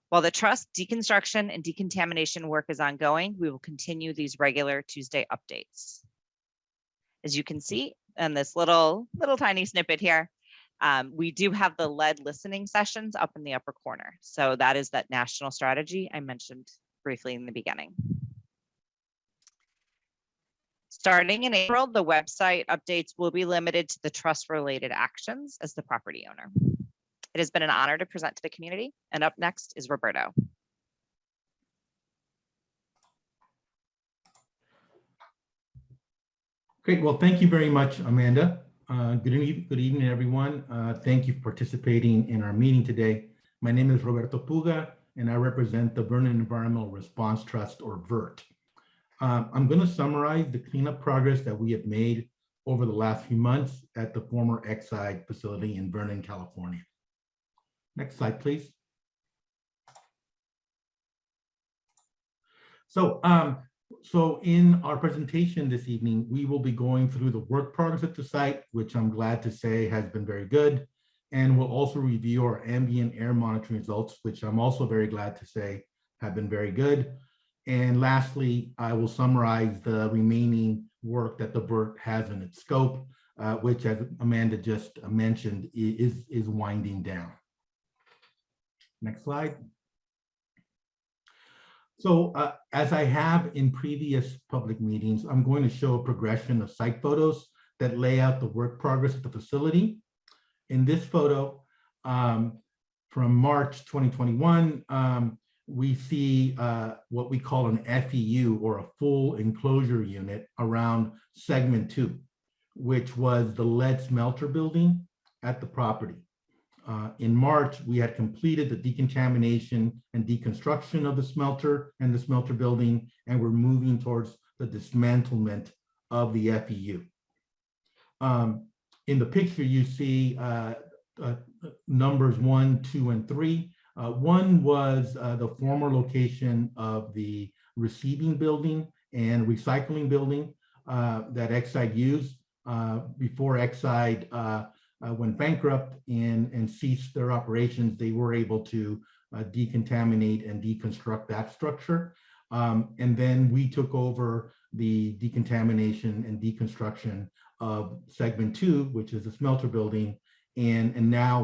While the trust deconstruction and decontamination work is ongoing, we will continue these regular Tuesday updates. As you can see in this little tiny snippet here, we do have the lead listening sessions up in the upper corner. So that is that national strategy I mentioned briefly in the beginning. Starting in April, the website updates will be limited to the trust-related actions as the property owner. It has been an honor to present to the community, and up next is Roberto. Great. Well, thank you very much, Amanda. Good evening, everyone. Thank you for participating in our meeting today. My name is Roberto Puga, and I represent the Vernon Environmental Response Trust, or VERT. I'm going to summarize the cleanup progress that we have made over the last few months at the former Exide facility in Vernon, California. Next slide, please. So in our presentation this evening, we will be going through the work progress at the site, which I'm glad to say has been very good. And we'll also review our ambient air monitoring results, which I'm also very glad to say have been very good. And lastly, I will summarize the remaining work that the VERT has in its scope, which, as Amanda just mentioned, is winding down. Next slide. So as I have in previous public meetings, I'm going to show a progression of site photos that lay out the work progress at the facility. In this photo from March 2021, we see what we call an FEU, or a full enclosure unit, around segment 2, which was the lead smelter building at the property. In March, we had completed the decontamination and deconstruction of the smelter and the smelter building, and we're moving towards the dismantlement of the FEU. In the picture, you see numbers 1, 2, and 3. 1 was the former location of the receiving building and recycling building that Exide used before Exide went bankrupt and ceased their operations. They were able to decontaminate and deconstruct that structure. And then we took over the decontamination and deconstruction of segment 2, which is the smelter building. And now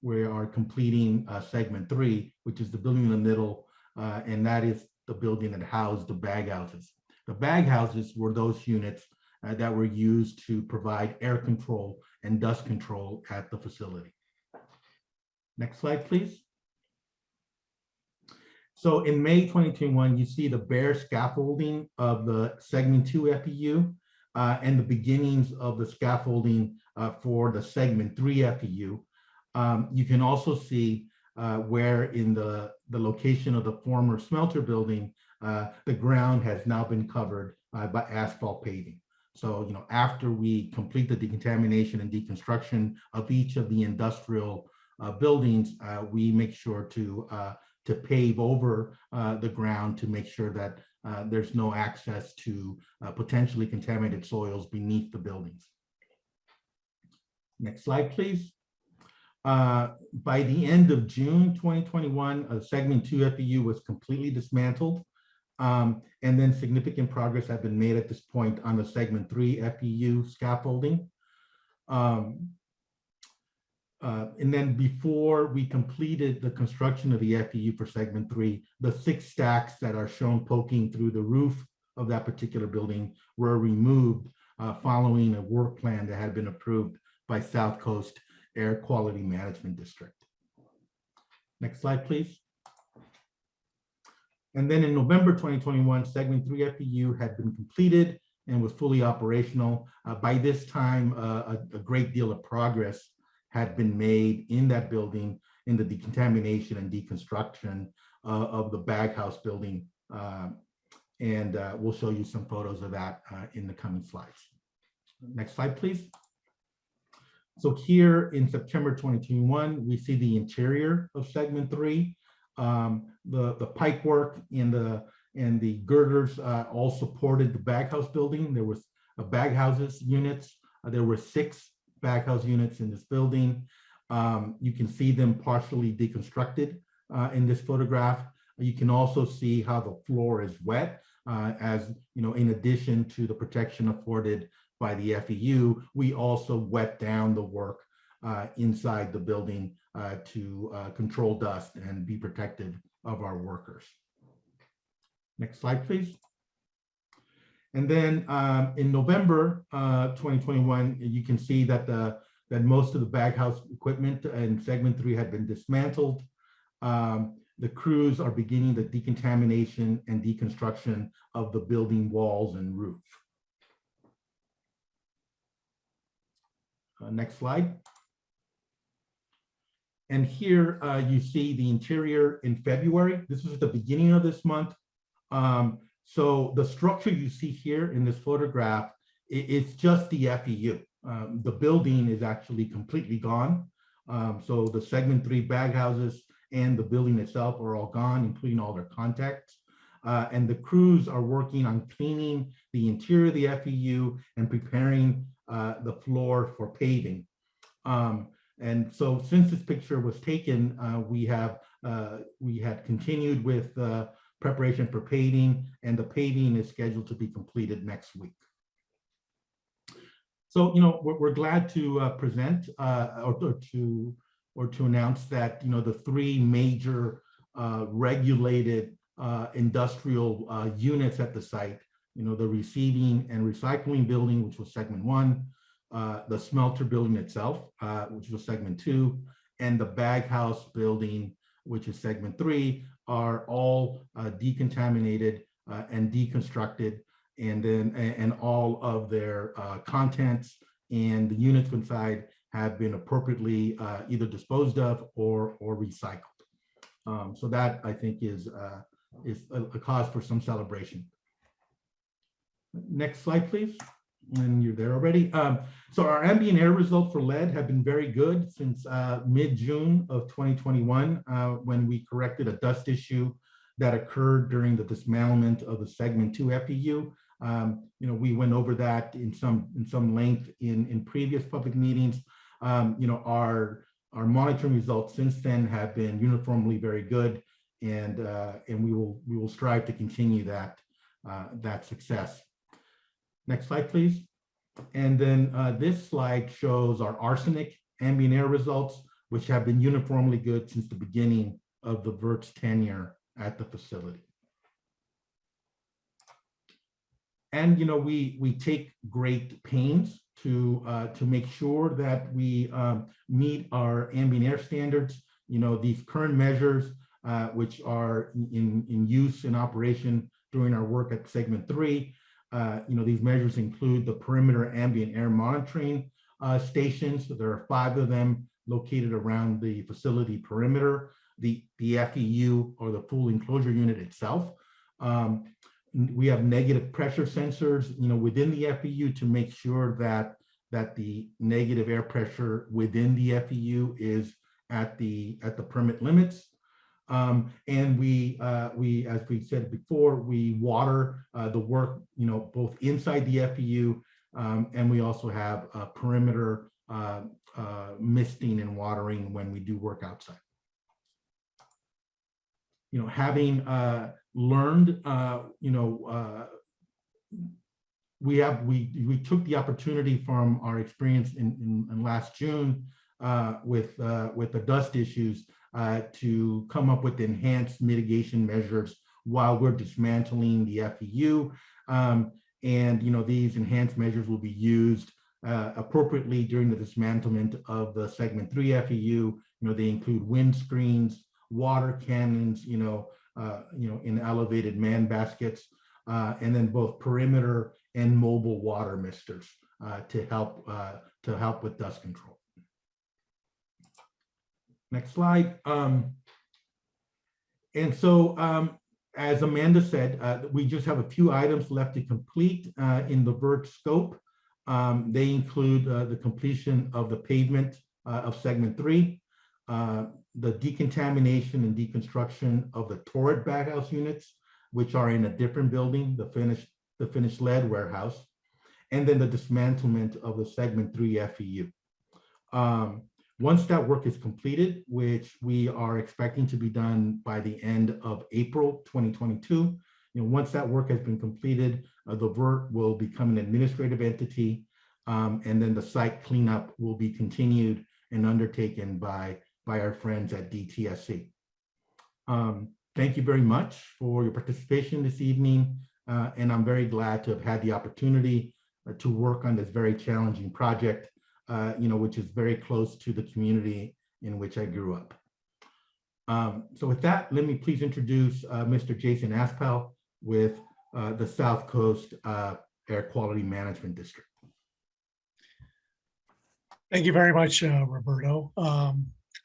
we are completing segment 3, which is the building in the middle, and that is the building that housed the bag houses. The bag houses were those units that were used to provide air control and dust control at the facility. Next slide, please. So in May 2021, you see the bare scaffolding of the segment 2 FEU and the beginnings of the scaffolding for the segment 3 FEU. You can also see where in the location of the former smelter building, the ground has now been covered by asphalt paving. So, after we complete the decontamination and deconstruction of each of the industrial buildings, we make sure to pave over the ground to make sure that there's no access to potentially contaminated soils beneath the buildings. Next slide, please. By the end of June 2021, segment 2 FEU was completely dismantled. And then significant progress had been made at this point on the segment 3 FEU scaffolding. And then before we completed the construction of the FEU for segment 3, the 6 stacks that are shown poking through the roof of that particular building were removed following a work plan that had been approved by South Coast Air Quality Management District. Next slide, please. And then in November 2021, segment 3 FEU had been completed and was fully operational. By this time, a great deal of progress had been made in that building in the decontamination and deconstruction of the bag house building. And we'll show you some photos of that in the coming slides. Next slide, please. So here in September 2021, we see the interior of segment 3. The pipe work and the girders all supported the baghouse building. There was baghouses units. There were 6 baghouse units in this building. You can see them partially deconstructed in this photograph. You can also see how the floor is wet, as you know, in addition to the protection afforded by the FEU, we also wet down the work inside the building to control dust and be protective of our workers. Next slide, please. And then in November 2021, you can see that that most of the baghouse equipment in segment 3 had been dismantled. The crews are beginning the decontamination and deconstruction of the building walls and roof. Next slide. And here you see the interior in February. This is at the beginning of this month. So the structure you see here in this photograph, it's just the FEU. The building is actually completely gone. So the segment 3 baghouses and the building itself are all gone, including all their contacts. And the crews are working on cleaning the interior of the FEU and preparing the floor for paving. And so since this picture was taken, we had continued with preparation for paving, and the paving is scheduled to be completed next week. So, you know, we're glad to present or to announce that, you know, the 3 major regulated industrial units at the site, you know, the receiving and recycling building, which was segment 1, the smelter building itself, which was segment 2, and the baghouse building, which is segment 3, are all decontaminated and deconstructed, and then and all of their contents and the units inside have been appropriately either disposed of or recycled. So that, I think, is a cause for some celebration. Next slide, please. And you're there already. So our ambient air results for lead have been very good since mid-June of 2021, when we corrected a dust issue that occurred during the dismantlement of the segment 2 FEU. You know, we went over that in some length in previous public meetings. You know, our monitoring results since then have been uniformly very good, and we will strive to continue that success. Next slide, please. And then this slide shows our arsenic ambient air results, which have been uniformly good since the beginning of the VERT's tenure at the facility. And, you know, we take great pains to make sure that we meet our ambient air standards. You know, these current measures, which are in use in operation during our work at segment 3, you know, these measures include the perimeter ambient air monitoring stations. There are 5 of them located around the facility perimeter, the FEU, or the full enclosure unit itself. We have negative pressure sensors, you know, within the FEU to make sure that the negative air pressure within the FEU is at the permit limits. And we, as we said before, we water the work, you know, both inside the FEU, and we also have perimeter misting and watering when we do work outside. You know, having learned, you know, we took the opportunity from our experience in last June with the dust issues to come up with enhanced mitigation measures while we're dismantling the FEU. And, you know, these enhanced measures will be used appropriately during the dismantlement of the segment 3 FEU. You know, they include wind screens, water cannons, you know, in elevated man baskets, and then both perimeter and mobile water misters to help with dust control. Next slide. And so, as Amanda said, we just have a few items left to complete in the VERT scope. They include the completion of the pavement of segment 3, the decontamination and deconstruction of the turret baghouse units, which are in a different building, the finished lead warehouse, and then the dismantlement of the segment 3 FEU. Once that work is completed, which we are expecting to be done by the end of April 2022, once that work has been completed, the VERT will become an administrative entity, and then the site cleanup will be continued and undertaken by our friends at DTSC. Thank you very much for your participation this evening, and I'm very glad to have had the opportunity to work on this very challenging project, which is very close to the community in which I grew up. So with that, let me please introduce Mr. Jason Aspel with the South Coast Air Quality Management District. Thank you very much, Roberto.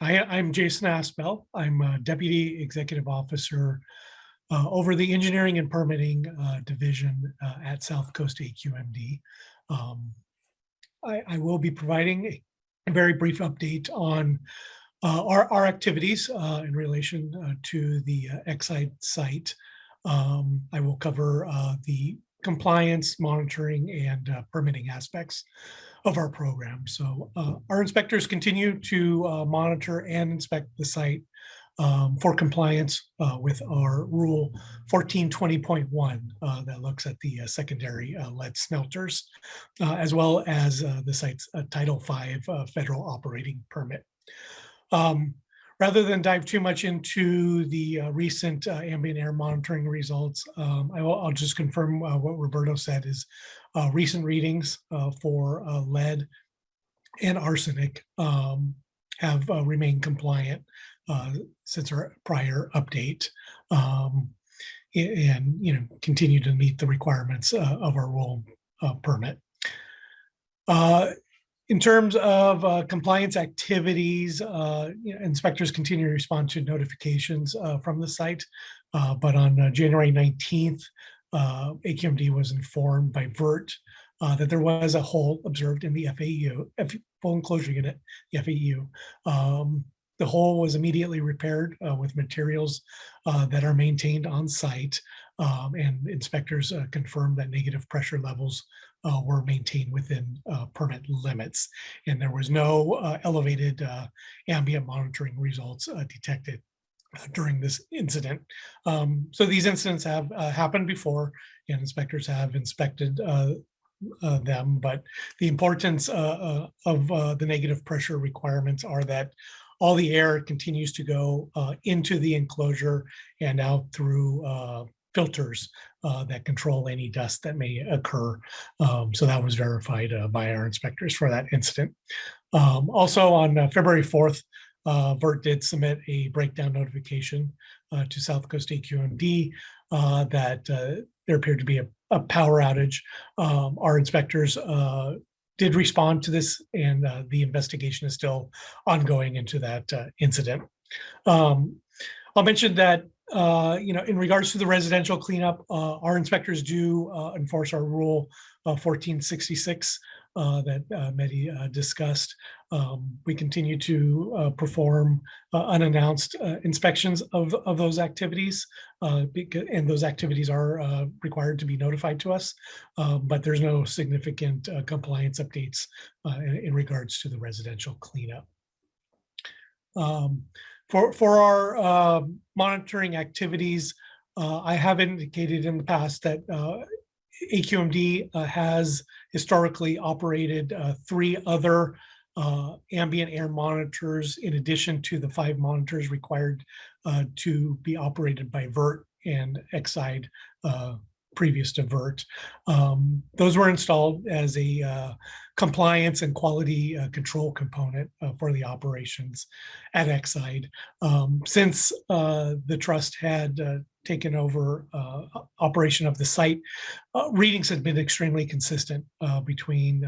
I'm Jason Aspel. I'm a Deputy Executive Officer over the Engineering and Permitting Division at South Coast AQMD. I will be providing a very brief update on our activities in relation to the Exide site. I will cover the compliance, monitoring, and permitting aspects of our program. So our inspectors continue to monitor and inspect the site for compliance with our Rule 1420.1 that looks at the secondary lead smelters, as well as the site's Title V federal operating permit. Rather than dive too much into the recent ambient air monitoring results, I'll just confirm what Roberto said is recent readings for lead and arsenic have remained compliant since our prior update, and continue to meet the requirements of our rule permit. In terms of compliance activities, inspectors continue to respond to notifications from the site, but on January 19th, AQMD was informed by VERT that there was a hole observed in the FAU, full enclosure unit, the FAU. The hole was immediately repaired with materials that are maintained on site, and inspectors confirmed that negative pressure levels were maintained within permit limits, and there was no elevated ambient monitoring results detected during this incident. So these incidents have happened before, and inspectors have inspected them, but the importance of the negative pressure requirements are that all the air continues to go into the enclosure and out through filters that control any dust that may occur. So that was verified by our inspectors for that incident. Also on February 4th, VERT did submit a breakdown notification to South Coast AQMD that there appeared to be a power outage. Our inspectors did respond to this, and the investigation is still ongoing into that incident. I'll mention that in regards to the residential cleanup, our inspectors do enforce our Rule 1466 that Mehdi discussed. We continue to perform unannounced inspections of those activities, and those activities are required to be notified to us, but there's no significant compliance updates in regards to the residential cleanup. For our monitoring activities, I have indicated in the past that AQMD has historically operated 3 other ambient air monitors in addition to the 5 monitors required to be operated by VERT and Exide previous to VERT. Those were installed as a compliance and quality control component for the operations at Exide. Since the trust had taken over operation of the site, readings had been extremely consistent between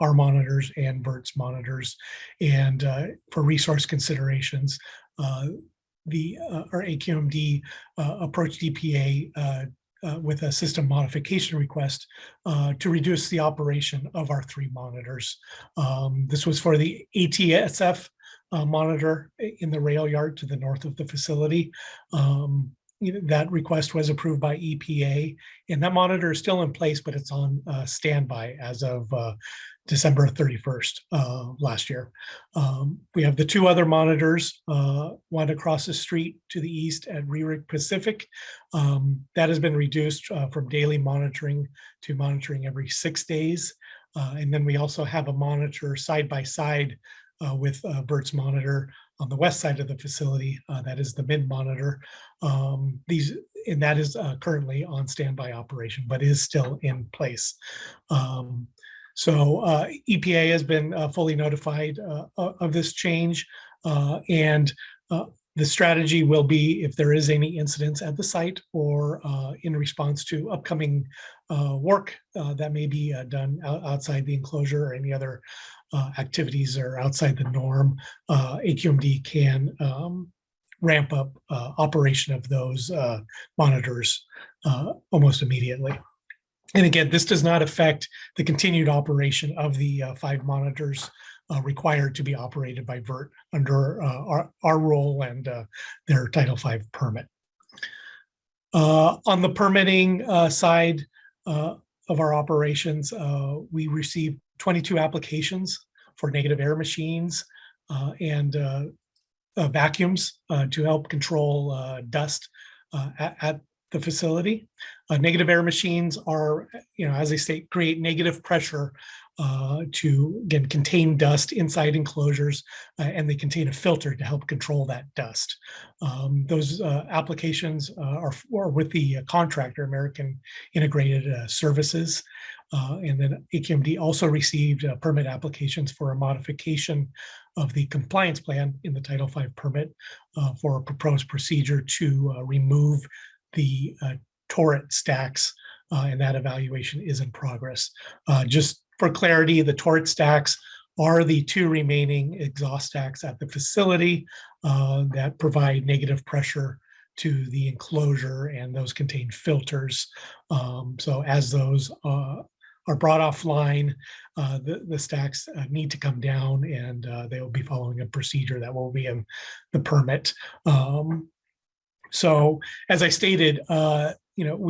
our monitors and VERT's monitors. And for resource considerations, our AQMD approached EPA with a system modification request to reduce the operation of our 3 monitors. This was for the ATSF monitor in the rail yard to the north of the facility. That request was approved by EPA, and that monitor is still in place, but it's on standby as of December 31st last year. We have the 2 other monitors, one across the street to the east at Rerig Pacific. That has been reduced from daily monitoring to monitoring every 6 days. And then we also have a monitor side by side with Bert's monitor on the west side of the facility. That is the mid monitor. And that is currently on standby operation, but is still in place. So EPA has been fully notified of this change, and the strategy will be, if there is any incidents at the site or in response to upcoming work that may be done outside the enclosure or any other activities or outside the norm, AQMD can ramp up operation of those monitors almost immediately. And again, this does not affect the continued operation of the 5 monitors required to be operated by VERT under our role and their Title V permit. On the permitting side of our operations, we received 22 applications for negative air machines and vacuums to help control dust at the facility. Negative air machines are, as they say, create negative pressure to, again, contain dust inside enclosures, and they contain a filter to help control that dust. Those applications are with the contractor, American Integrated Services. And then AQMD also received permit applications for a modification of the compliance plan in the Title V permit for a proposed procedure to remove the turret stacks, and that evaluation is in progress. Just for clarity, the turret stacks are the 2 remaining exhaust stacks at the facility that provide negative pressure to the enclosure, and those contain filters. So as those are brought offline, the stacks need to come down, and they will be following a procedure that will be in the permit. So as I stated, AQMD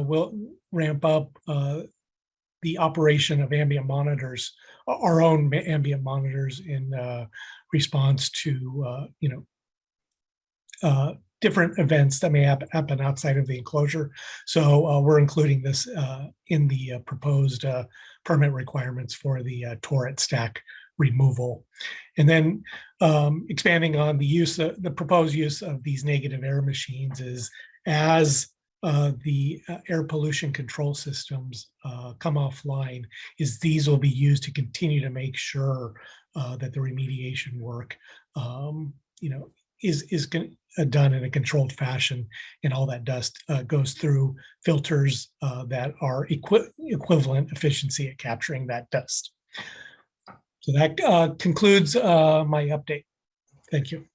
will ramp up the operation of ambient monitors, our own ambient monitors, in response to different events that may happen outside of the enclosure. So we're including this in the proposed permit requirements for the turret stack removal. And then expanding on the proposed use of these negative air machines is, as the air pollution control systems come offline, is these will be used to continue to make sure that the remediation work is done in a controlled fashion, and all that dust goes through filters that are equivalent efficiency at capturing that dust. So that concludes my update. Thank you.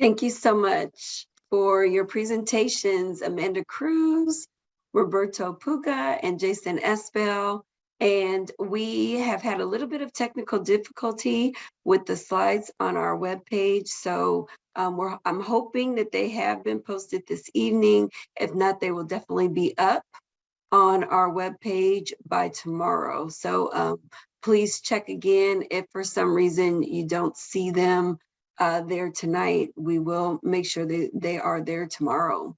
Thank you so much for your presentations, Amanda Cruz, Roberto Puga, and Jason Espel. And we have had a little bit of technical difficulty with the slides on our webpage. So I'm hoping that they have been posted this evening. If not, they will definitely be up on our webpage by tomorrow. So please check again. If for some reason you don't see them there tonight, we will make sure that they are there tomorrow.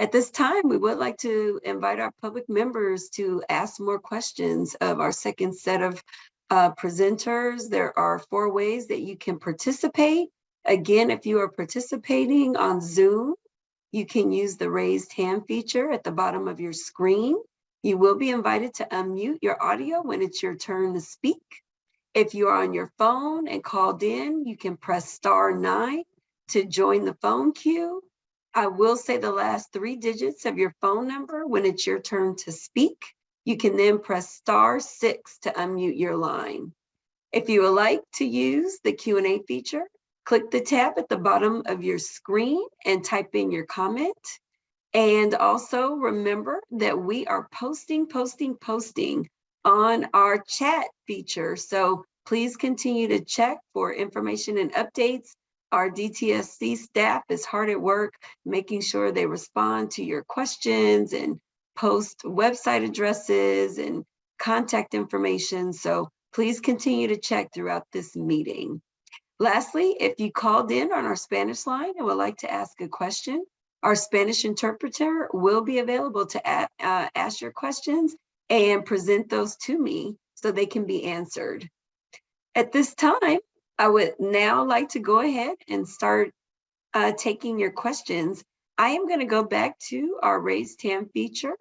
At this time, we would like to invite our public members to ask more questions of our second set of presenters. There are 4 ways that you can participate. Again, if you are participating on Zoom, you can use the raised hand feature at the bottom of your screen. You will be invited to unmute your audio when it's your turn to speak. If you are on your phone and called in, you can press *9 to join the phone queue. I will say the last 3 digits of your phone number when it's your turn to speak. You can then press *6 to unmute your line. If you would like to use the Q&A feature, Click the tab at the bottom of your screen and type in your comment. And also remember that we are posting on our chat feature. So please continue to check for information and updates. Our DTSC staff is hard at work making sure they respond to your questions and post website addresses and contact information. So please continue to check throughout this meeting. Lastly, if you called in on our Spanish line and would like to ask a question, our Spanish interpreter will be available to ask your questions and present those to me so they can be answered. At this time, I would now like to go ahead and start taking your questions. I am going to go back to our raised hand feature,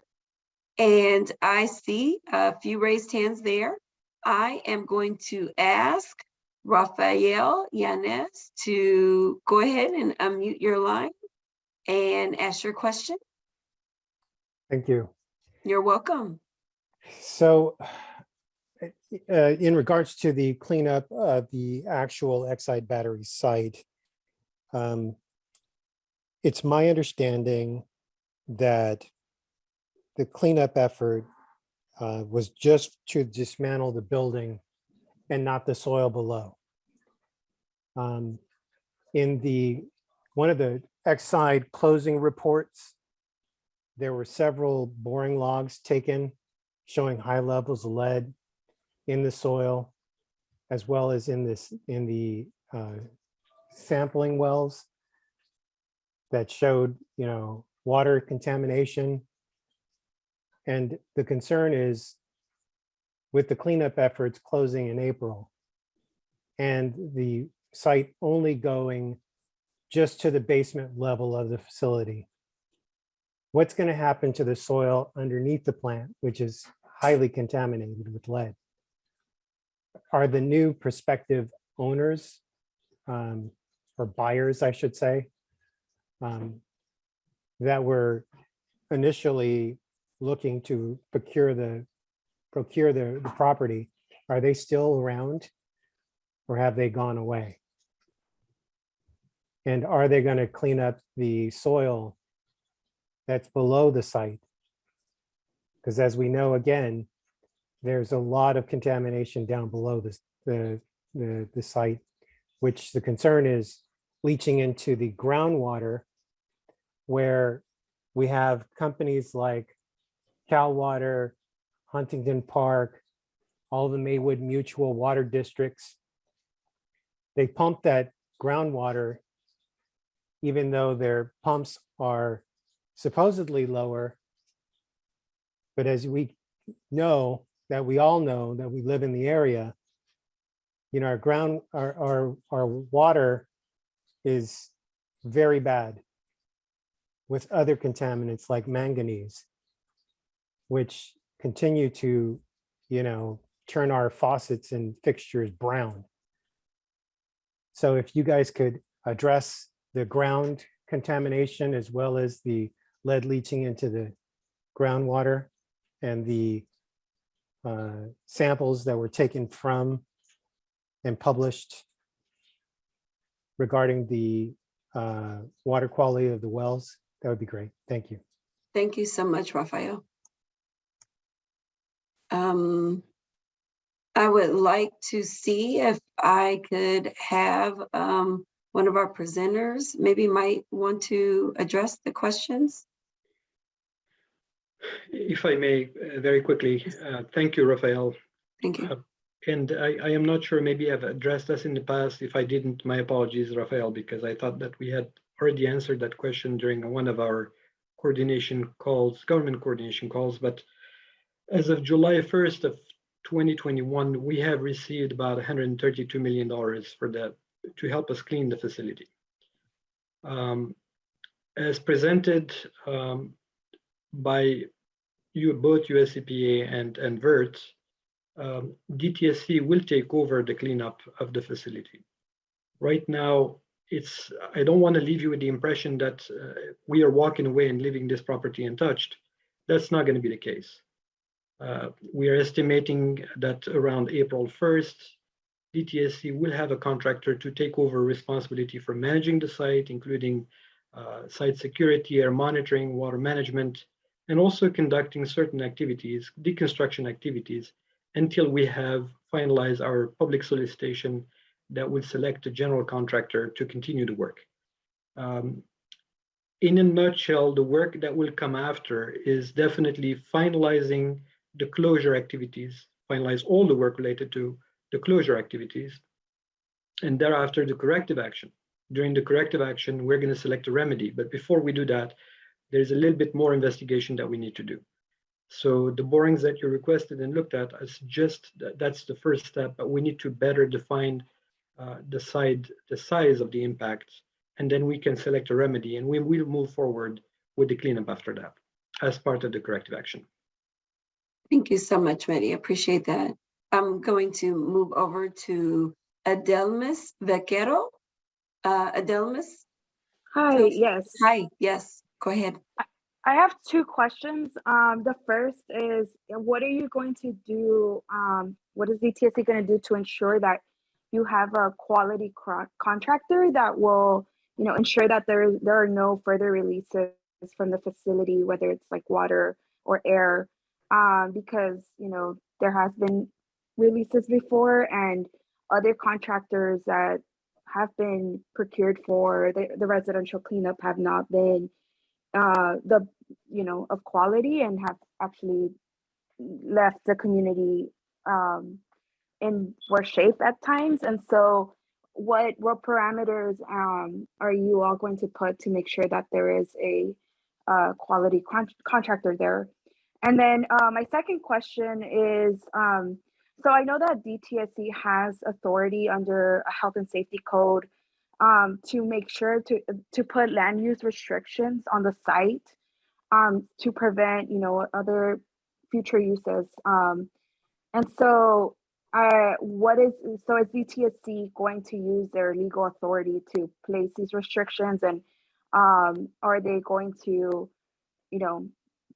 and I see a few raised hands there. I am going to ask Rafael Yanez to go ahead and unmute your line and ask your question. Thank you. You're welcome. So in regards to the cleanup of the actual Exide battery site, it's my understanding that the cleanup effort was just to dismantle the building and not the soil below. In one of the Exide closing reports, there were several boring logs taken showing high levels of lead in the soil, as well as in the sampling wells that showed, water contamination. And the concern is with the cleanup efforts closing in April and the site only going just to the basement level of the facility, what's going to happen to the soil underneath the plant, which is highly contaminated with lead? Are the new prospective owners or buyers, I should say, that were initially looking to procure the property, are they still around or have they gone away? And are they going to clean up the soil that's below the site? Because as we know, again, there's a lot of contamination down below the site, which the concern is leaching into the groundwater, where we have companies like Cal Water, Huntington Park, all the Maywood Mutual water districts. They pump that groundwater, even though their pumps are supposedly lower. But as we know, that we all know that we live in the area, our water is very bad with other contaminants like manganese, which continue to, turn our faucets and fixtures brown. So if you guys could address the ground contamination as well as the lead leaching into the groundwater and the samples that were taken from and published regarding the water quality of the wells, that would be great. Thank you. Thank you so much, Rafael. I would like to see if I could have one of our presenters maybe might want to address the questions. If I may, very quickly, thank you, Rafael. Thank you. And I am not sure, maybe I've addressed this in the past. If I didn't, my apologies, Rafael, because I thought that we had already answered that question during one of our coordination calls, government coordination calls. But as of July 1st of 2021, we have received about $132 million to help us clean the facility. As presented by both US EPA and VERT, DTSC will take over the cleanup of the facility. Right now, I don't want to leave you with the impression that we are walking away and leaving this property untouched. That's not going to be the case. We are estimating that around April 1st, DTSC will have a contractor to take over responsibility for managing the site, including site security, air monitoring, water management, and also conducting certain activities, deconstruction activities, until we have finalized our public solicitation that will select a general contractor to continue the work. In a nutshell, the work that will come after is definitely finalizing the closure activities, finalize all the work related to the closure activities, and thereafter the corrective action. During the corrective action, we're going to select a remedy. But before we do that, there's a little bit more investigation that we need to do. So the borings that you requested and looked at, I suggest that's the first step, but we need to better define the size of the impact, and then we can select a remedy, and we will move forward with the cleanup after that as part of the corrective action. Thank you so much, Mehdi. I appreciate that. I'm going to move over to Adelmis Vaquero. Adelmis? Hi, yes. Hi, yes, go ahead. I have two questions. The first is, what are you going to do? What is DTSC going to do to ensure that you have a quality contractor that will, ensure that there are no further releases from the facility, whether it's like water or air, because there has been releases before, and other contractors that have been procured for the residential cleanup have not been of quality, and have actually left the community in worse shape at times. And so what parameters are you all going to put to make sure that there is a quality contractor there? And then my second question is, so I know that DTSC has authority under a health and safety code to make sure to put land use restrictions on the site to prevent, other future uses. And so is DTSC going to use their legal authority to place these restrictions, and are they going to,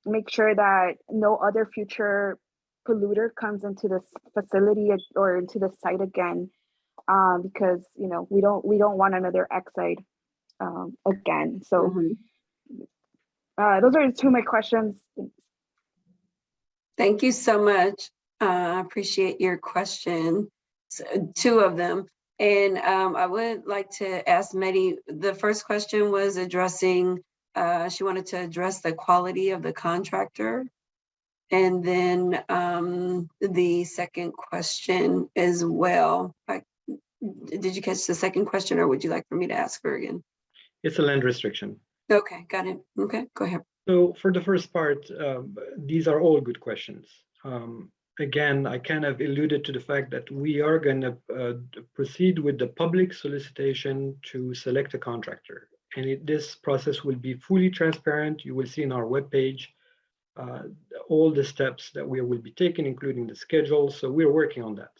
make sure that no other future polluter comes into this facility or into the site again? Because we don't want another Exide again. So those are two of my questions. Thank you so much. I appreciate your question. So, two of them. And I would like to ask Mehdi, the first question was addressing, she wanted to address the quality of the contractor. And then the second question as well. Did you catch the second question, or would you like for me to ask her again? It's a land restriction. Okay, got it. Okay, go ahead. So for the first part, these are all good questions. Again, I kind of alluded to the fact that we are going to proceed with the public solicitation to select a contractor. And this process will be fully transparent. You will see in our webpage all the steps that we will be taking, including the schedule. So we're working on that.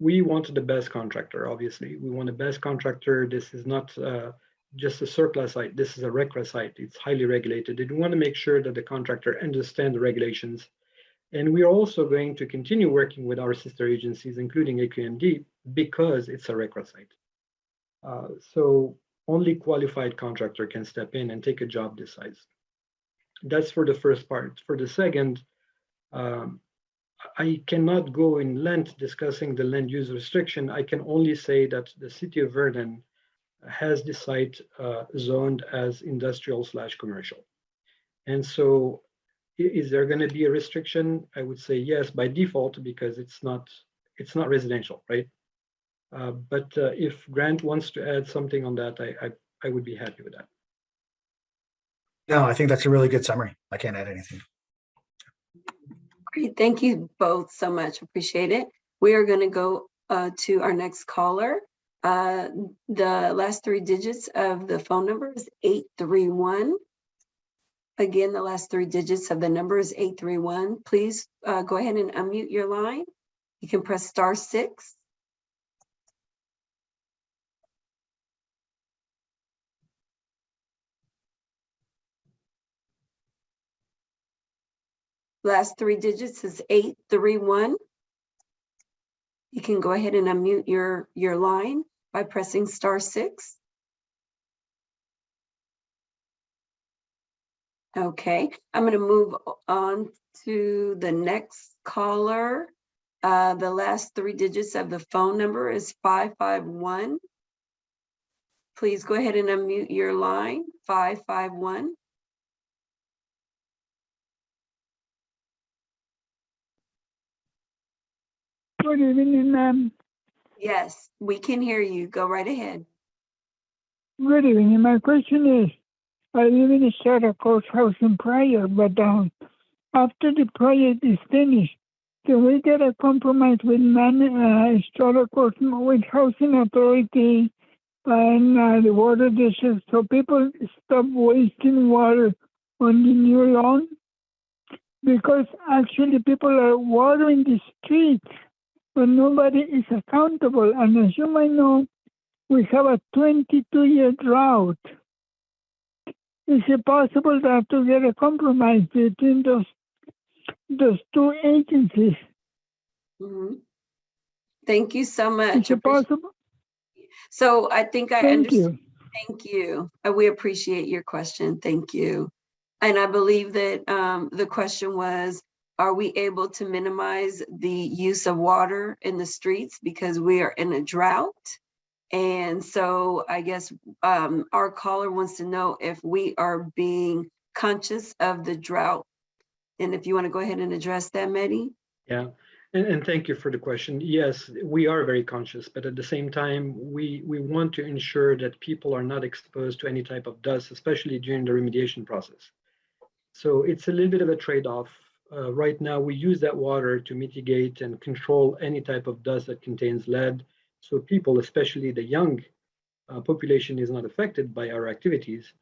We want the best contractor, obviously. We want the best contractor. This is not just a surplus site. This is a RCRA site. It's highly regulated. And we want to make sure that the contractor understands the regulations. And we are also going to continue working with our sister agencies, including AQMD, because it's a RCRA site. So only qualified contractor can step in and take a job this size. That's for the first part. For the second, I cannot go in length discussing the land use restriction. I can only say that the city of Vernon has the site zoned as industrial/commercial. And so is there going to be a restriction? I would say yes, by default, because it's not residential, right? But if Grant wants to add something on that, I would be happy with that. No, I think that's a really good summary. I can't add anything. Great, thank you both so much. Appreciate it. We are going to go to our next caller. The last three digits of the phone number is 831. Again, the last three digits of the number is 831. Please go ahead and unmute your line. You can press *6. Last three digits is 831. You can go ahead and unmute your line by pressing *6. Okay, I'm going to move on to the next caller. The last 3 digits of the phone number is 551. Please go ahead and unmute your line, 551. Good evening, ma'am. Yes, we can hear you. Go right ahead. Good evening. My question is, I live in a Strata Coast housing project, but after the project is finished, can we get a compromise with Strata Coast with Housing Authority and the water district so people stop wasting water on the new lawn? Because actually people are watering the streets, but nobody is accountable. And as you might know, we have a 22-year drought. Is it possible to get a compromise between those 2 agencies? Mhm. Thank you so much. Is it possible? So I think I Thank understand. you. Thank you. We appreciate your question. Thank you. And I believe that the question was, are we able to minimize the use of water in the streets because we are in a drought? And so I guess our caller wants to know if we are being conscious of the drought. And if you want to go ahead and address that, Mehdi? Yeah, and thank you for the question. Yes, we are very conscious, but at the same time, we want to ensure that people are not exposed to any type of dust, especially during the remediation process. So it's a little bit of a trade-off. Right now, we use that water to mitigate and control any type of dust that contains lead. So people, especially the young population, is not affected by our activities.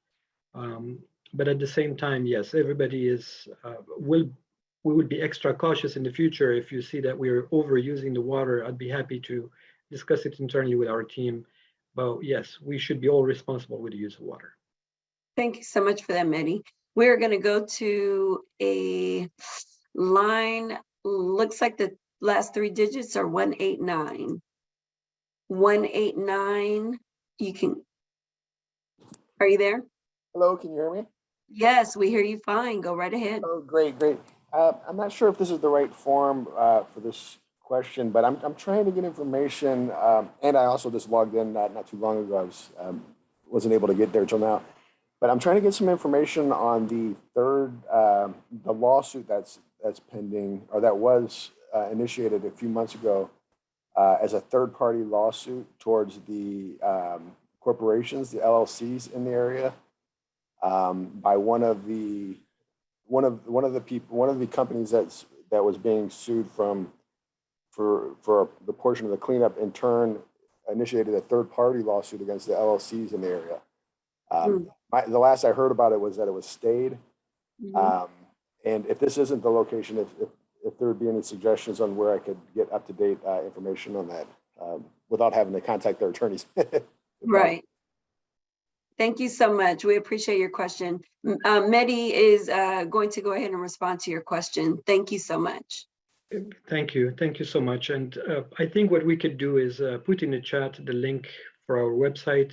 But at the same time, yes, everybody is we will be extra cautious in the future. If you see that we're overusing the water, I'd be happy to discuss it internally with our team. But yes, we should be all responsible with the use of water. Thank you so much for that, Mehdi. We're going to go to a line, looks like the last 3 digits are 189. 189, you can, are you there? Hello, can you hear me? Yes, we hear you fine. Go right ahead. Oh, great. I'm not sure if this is the right form for this question, but I'm trying to get information, and I also just logged in not too long ago. I wasn't able to get there till now, but I'm trying to get some information on the the lawsuit that's pending, or that was initiated a few months ago as a third-party lawsuit towards the corporations, the LLCs in the area, by one of the companies that was being sued for the portion of the cleanup. In turn, initiated a third-party lawsuit against the LLCs in the area. The last I heard about it was that it was stayed. And if this isn't the location, if there would be any suggestions on where I could get up-to-date information on that without having to contact their attorneys. Right. Thank you so much. We appreciate your question. Mehdi is going to go ahead and respond to your question. Thank you so much. Thank you. Thank you so much. And I think what we could do is put in the chat the link for our website.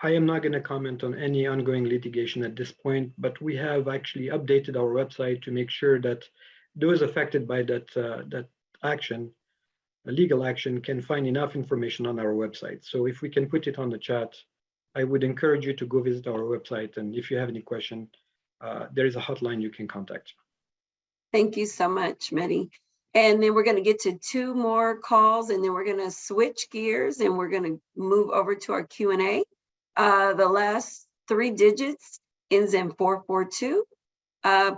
I am not going to comment on any ongoing litigation at this point, but we have actually updated our website to make sure that those affected by that action, legal action, can find enough information on our website. So if we can put it on the chat, I would encourage you to go visit our website. And if you have any question, there is a hotline you can contact. Thank you so much, Mehdi. And then we're going to get to 2 more calls, and then we're going to switch gears and we're going to move over to our Q&A. The last 3 digits ends in 442.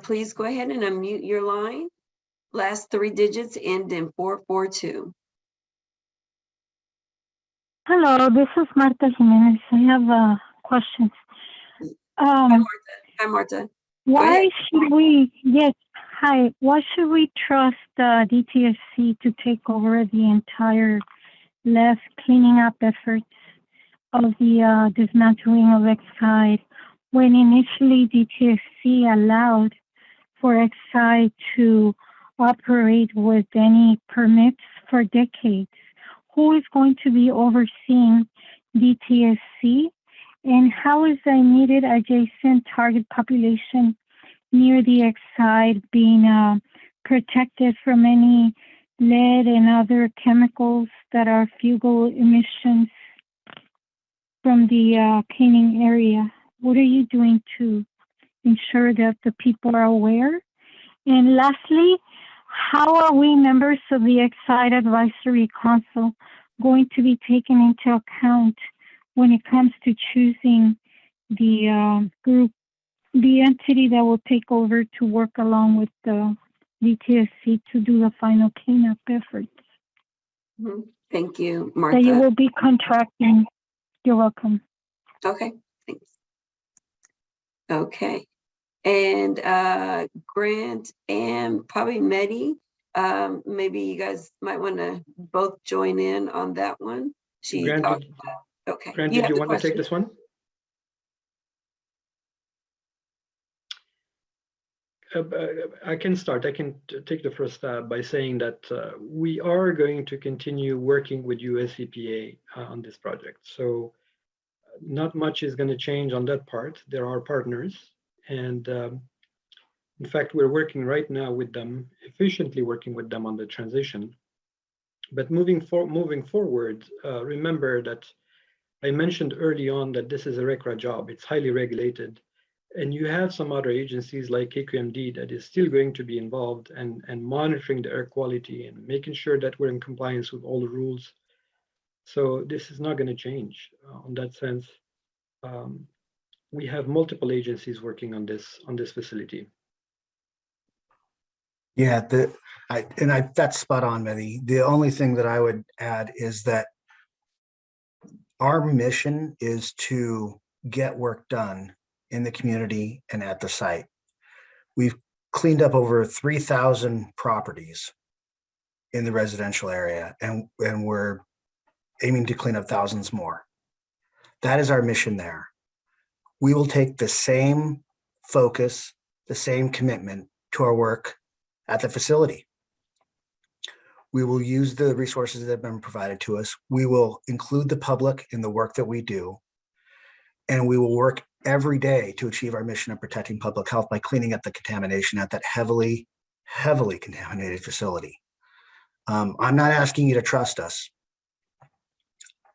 Please go ahead and unmute your line. Last 3 digits end in 442. Hello, this is Marta Jimenez. I have questions. Hi, Marta. Why should we, yes, hi, why should we trust DTSC to take over the entire left cleaning up efforts of the dismantling of Exide when initially DTSC allowed for Exide to operate with any permits for decades. Who is going to be overseeing DTSC? And how is the immediate adjacent target population near the Exide being protected from any lead and other chemicals that are fugal emissions from the cleaning area? What are you doing to ensure that the people are aware? And lastly, how are we members of the Exide Advisory Council going to be taken into account when it comes to choosing the group, the entity that will take over to work along with the DTSC to do the final cleanup efforts? Mhm. Thank you, That you Martha. will be contracting. You're welcome. Okay, thanks. Okay. And Grant and probably Medi, maybe you guys might want to both join in on that one. Grant, Okay. Grant, You did have you the want to take question? this one? I can start. I can take the first stab by saying that we are going to continue working with US EPA on this project. So not much is going to change on that part. There are partners. And in fact, we're working right now with them, efficiently working with them on the transition. But moving forward, remember that I mentioned early on that this is a RCRA job. It's highly regulated. And you have some other agencies like AQMD that is still going to be involved and monitoring the air quality and making sure that we're in compliance with all the rules. So this is not going to change on that sense. We have multiple agencies working on this facility. Yeah, that's spot on, Mehdi. The only thing that I would add is that our mission is to get work done in the community and at the site. We've cleaned up over 3,000 properties in the residential area, and we're aiming to clean up thousands more. That is our mission there. We will take the same focus, the same commitment to our work at the facility. We will use the resources that have been provided to us. We will include the public in the work that we do. And we will work every day to achieve our mission of protecting public health by cleaning up the contamination at that heavily contaminated facility. I'm not asking you to trust us.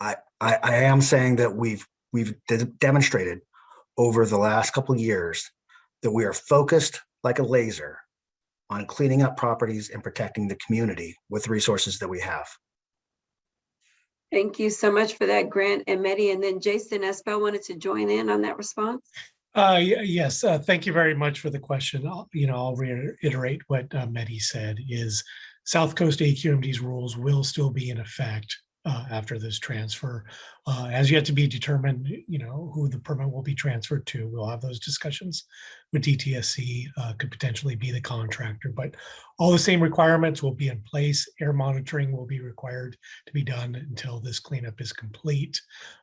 I am saying that we've demonstrated over the last couple of years that we are focused like a laser on cleaning up properties and protecting the community with the resources that we have. Thank you so much for that, Grant and Medi. And then Jason Espel wanted to join in on that response. Yes, thank you very much for the question. I'll reiterate what Mehdi said is South Coast AQMD's rules will still be in effect after this transfer. As yet to be determined, who the permit will be transferred to. We'll have those discussions with DTSC, could potentially be the contractor, but all the same requirements will be in place. Air monitoring will be required to be done until this cleanup is complete.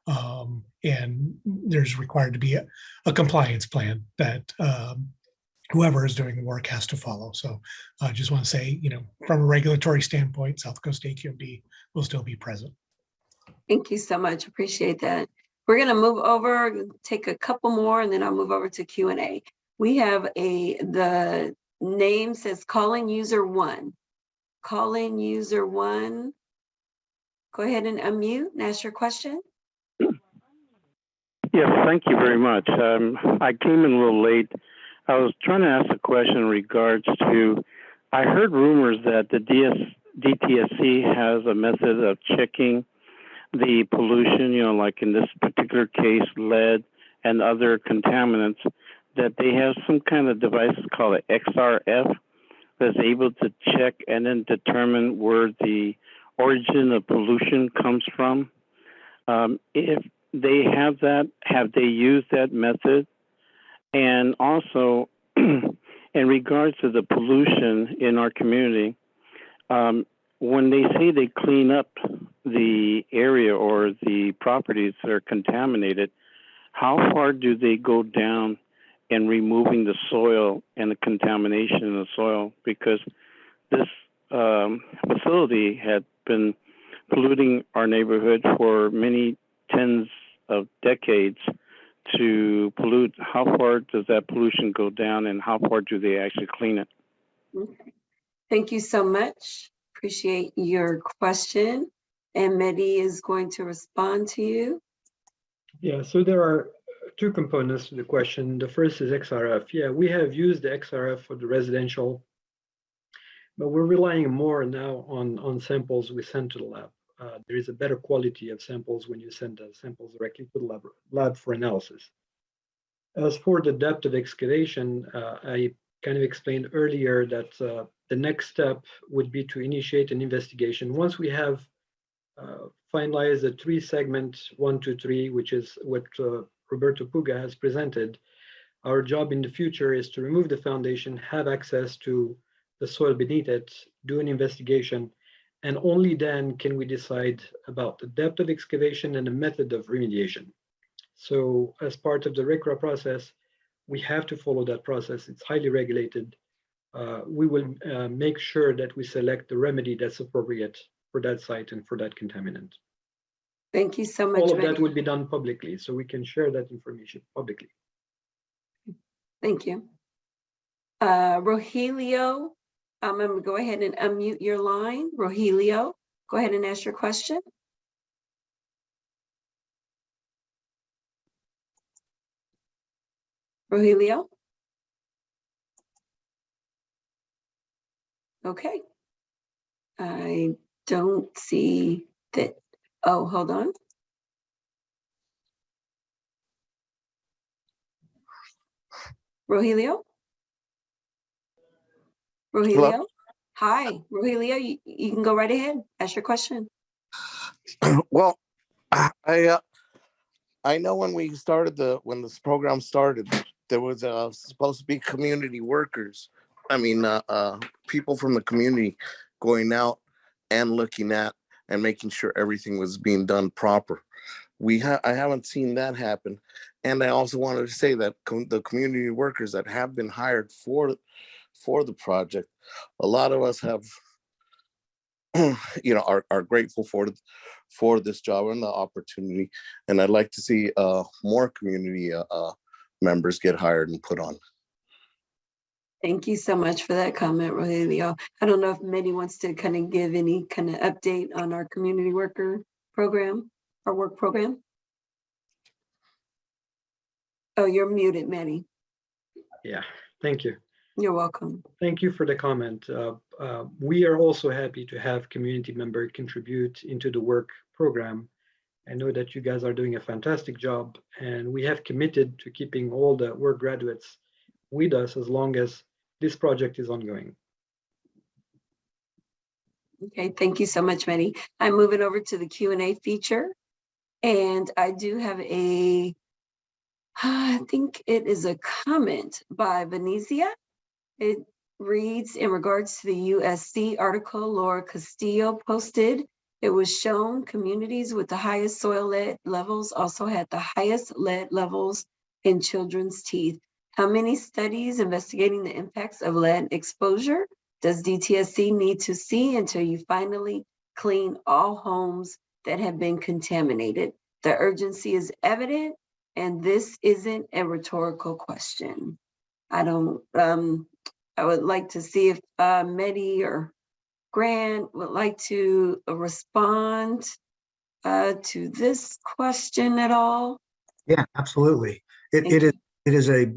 And there's required to be a compliance plan that whoever is doing the work has to follow. So I just want to say, from a regulatory standpoint, South Coast AQMD will still be present. Thank you so much. Appreciate that. We're going to move over, take a couple more, and then I'll move over to Q&A. We have the name says calling user 1. Calling user 1. Go ahead and unmute and ask your question. Yes, thank you very much. I came in a little late. I was trying to ask a question in regards to, I heard rumors that the DTSC has a method of checking the pollution, like in this particular case, lead and other contaminants, that they have some kind of device called an XRF that's able to check and then determine where the origin of pollution comes from. If they have that, have they used that method? And also, in regards to the pollution in our community, when they say they clean up the area or the properties that are contaminated, how far do they go down in removing the soil and the contamination in the soil? Because this facility had been polluting our neighborhood for many tens of decades to pollute. How far does that pollution go down, and how far do they actually clean it? Okay. Thank you so much. Appreciate your question. And Mehdi is going to respond to you. Yeah, so there are two components to the question. The first is XRF. Yeah, we have used the XRF for the residential, but we're relying more now on samples we send to the lab. There is a better quality of samples when you send the samples directly to the lab for analysis. As for the depth of excavation, I kind of explained earlier that the next step would be to initiate an investigation. Once we have finalized the 3-segment 1, 2, 3, which is what Roberto Puga has presented, our job in the future is to remove the foundation, have access to the soil beneath it, do an investigation, and only then can we decide about the depth of excavation and the method of remediation. So as part of the RCRA process, we have to follow that process. It's highly regulated. We will make sure that we select the remedy that's appropriate for that site and for that contaminant. Thank you so much. All of that Mehdi. will be done publicly, so we can share that information publicly. Thank you. Rogelio, I'm going to go ahead and unmute your line. Rogelio, go ahead and ask your question. Rogelio? Okay. I don't see that. Oh, hold on. Rogelio? Rogelio? Hello? Hi, Rogelio, you can go right ahead. Ask your question. Well, I know when we started when this program started, there was supposed to be community workers. I mean, people from the community going out and looking at and making sure everything was being done proper. I haven't seen that happen. And I also wanted to say that the community workers that have been hired for the project, a lot of us have, are grateful for this job and the opportunity. And I'd like to see more community members get hired and put on. Thank you so much for that comment, Rogelio. I don't know if Mehdi wants to kind of give any kind of update on our community worker program, our work program. Oh, you're muted, Mehdi. Yeah, thank you. You're welcome. Thank you for the comment. We are also happy to have community members contribute into the work program. I know that you guys are doing a fantastic job, and we have committed to keeping all the work graduates with us as long as this project is ongoing. Okay, thank you so much, Mehdi. I'm moving over to the Q&A feature, and I do have I think it is a comment by Venezia. It reads, in regards to the USC article Laura Castillo posted, it was shown communities with the highest soil lead levels also had the highest lead levels in children's teeth. How many studies investigating the impacts of lead exposure does DTSC need to see until you finally clean all homes that have been contaminated? The urgency is evident, and this isn't a rhetorical question. I would like to see if Mehdi or Grant would like to respond to this question at all. Yeah, absolutely. It is a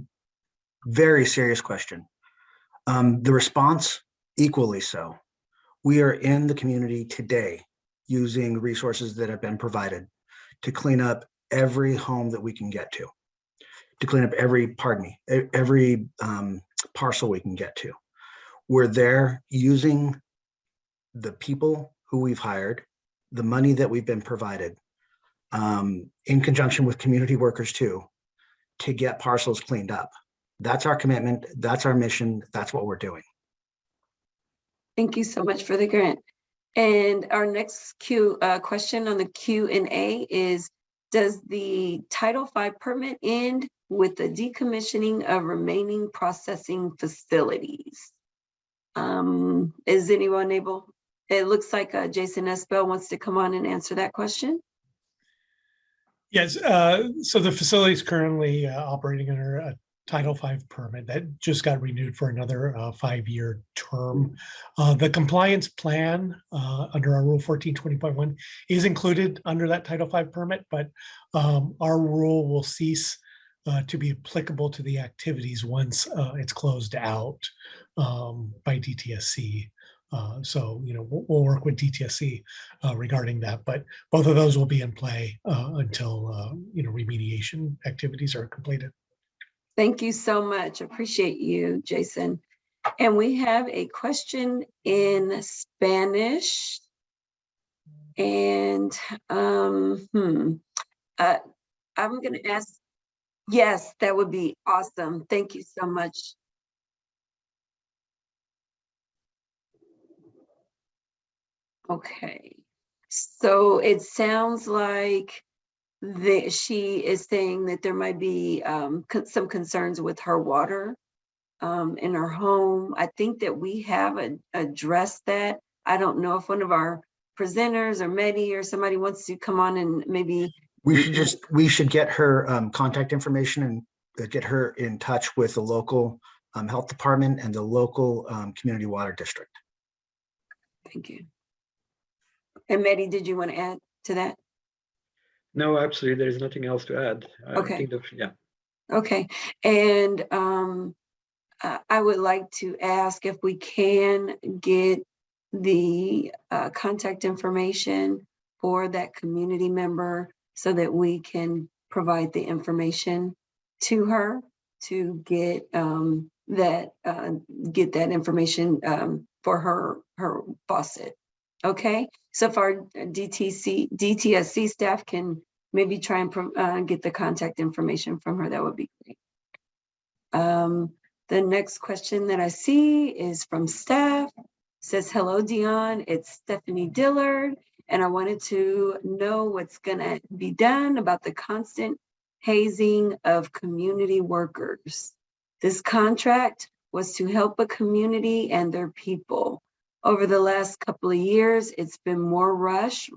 very serious question. The response equally so. We are in the community today using resources that have been provided to clean up every home that we can get to clean up every parcel we can get to. We're there using the people who we've hired, the money that we've been provided, in conjunction with community workers too, to get parcels cleaned up. That's our commitment. That's our mission. That's what we're doing. Thank you so much for the grant. And our next question on the Q&A is, does the Title V permit end with the decommissioning of remaining processing facilities? Is anyone able? It looks like Jason Espel wants to come on and answer that question. Yes, so the facility is currently operating under a Title V permit that just got renewed for another 5-year term. The compliance plan under our Rule 1420.1 is included under that Title V permit, but our rule will cease to be applicable to the activities once it's closed out by DTSC. So, we'll work with DTSC regarding that, but both of those will be in play until, remediation activities are completed. Thank you so much. Appreciate you, Jason. And we have a question in Spanish. And I'm going to ask, yes, that would be awesome. Thank you so much. Okay, so it sounds like she is saying that there might be some concerns with her water in her home. I think that we have addressed that. I don't know if one of our presenters or Medi or somebody wants to come on and maybe. We should get her contact information and get her in touch with the local health department and the local community water district. Thank you. And Medi, did you want to add to that? No, absolutely. There's nothing else to add. Okay. I think yeah. Okay. And I would like to ask if we can get the contact information for that community member so that we can provide the information to her to get that information for her faucet. Okay, so if our DTSC staff can maybe try and get the contact information from her, that would be great. The next question that I see is from staff. It says, hello, Dion, it's Stephanie Dillard, and I wanted to know what's gonna be done about the constant hazing of community workers. This contract was to help a community and their people. Over the last couple of years, it's been more rush,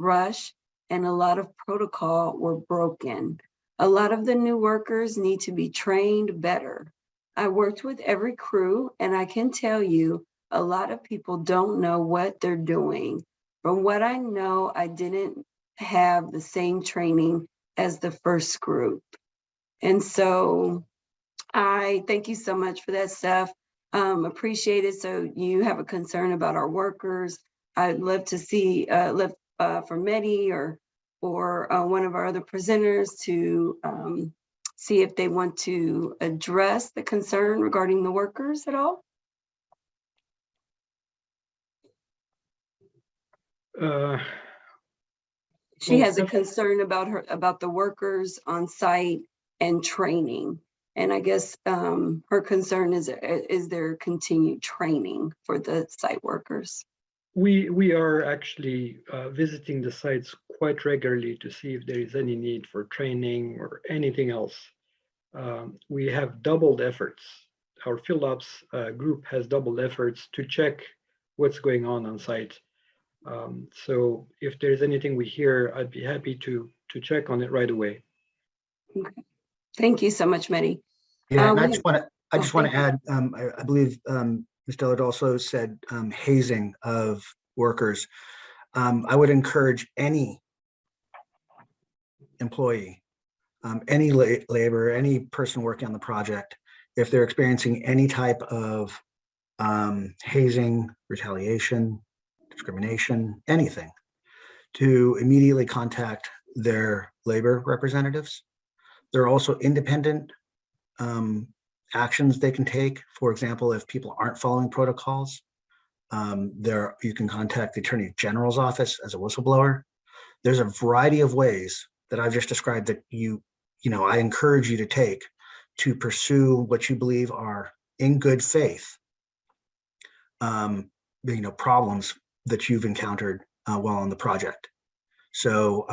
and a lot of protocol were broken. A lot of the new workers need to be trained better. I worked with every crew, and I can tell you, a lot of people don't know what they're doing. From what I know, I didn't have the same training as the first group. And so I thank you so much for that, Steph. Appreciate it. So you have a concern about our workers. I'd love to see, for Medi or one of our other presenters to see if they want to address the concern regarding the workers at all. She has a concern about the workers on site and training. And I guess her concern is there continued training for the site workers? We are actually visiting the sites quite regularly to see if there is any need for training or anything else. We have doubled efforts. Our field ops group has doubled efforts to check what's going on site. So if there's anything we hear, I'd be happy to check on it right away. Okay. Thank you so much, Medi. Yeah, and I just want to add, I believe Ms. Dillard also said hazing of workers. I would encourage any employee, any laborer, any person working on the project, if they're experiencing any type of hazing, retaliation, discrimination, anything, to immediately contact their labor representatives. There are also independent actions they can take. For example, if people aren't following protocols, you can contact the Attorney General's office as a whistleblower. There's a variety of ways that I've just described that I encourage you to take to pursue what you believe are in good faith, problems that you've encountered while on the project. So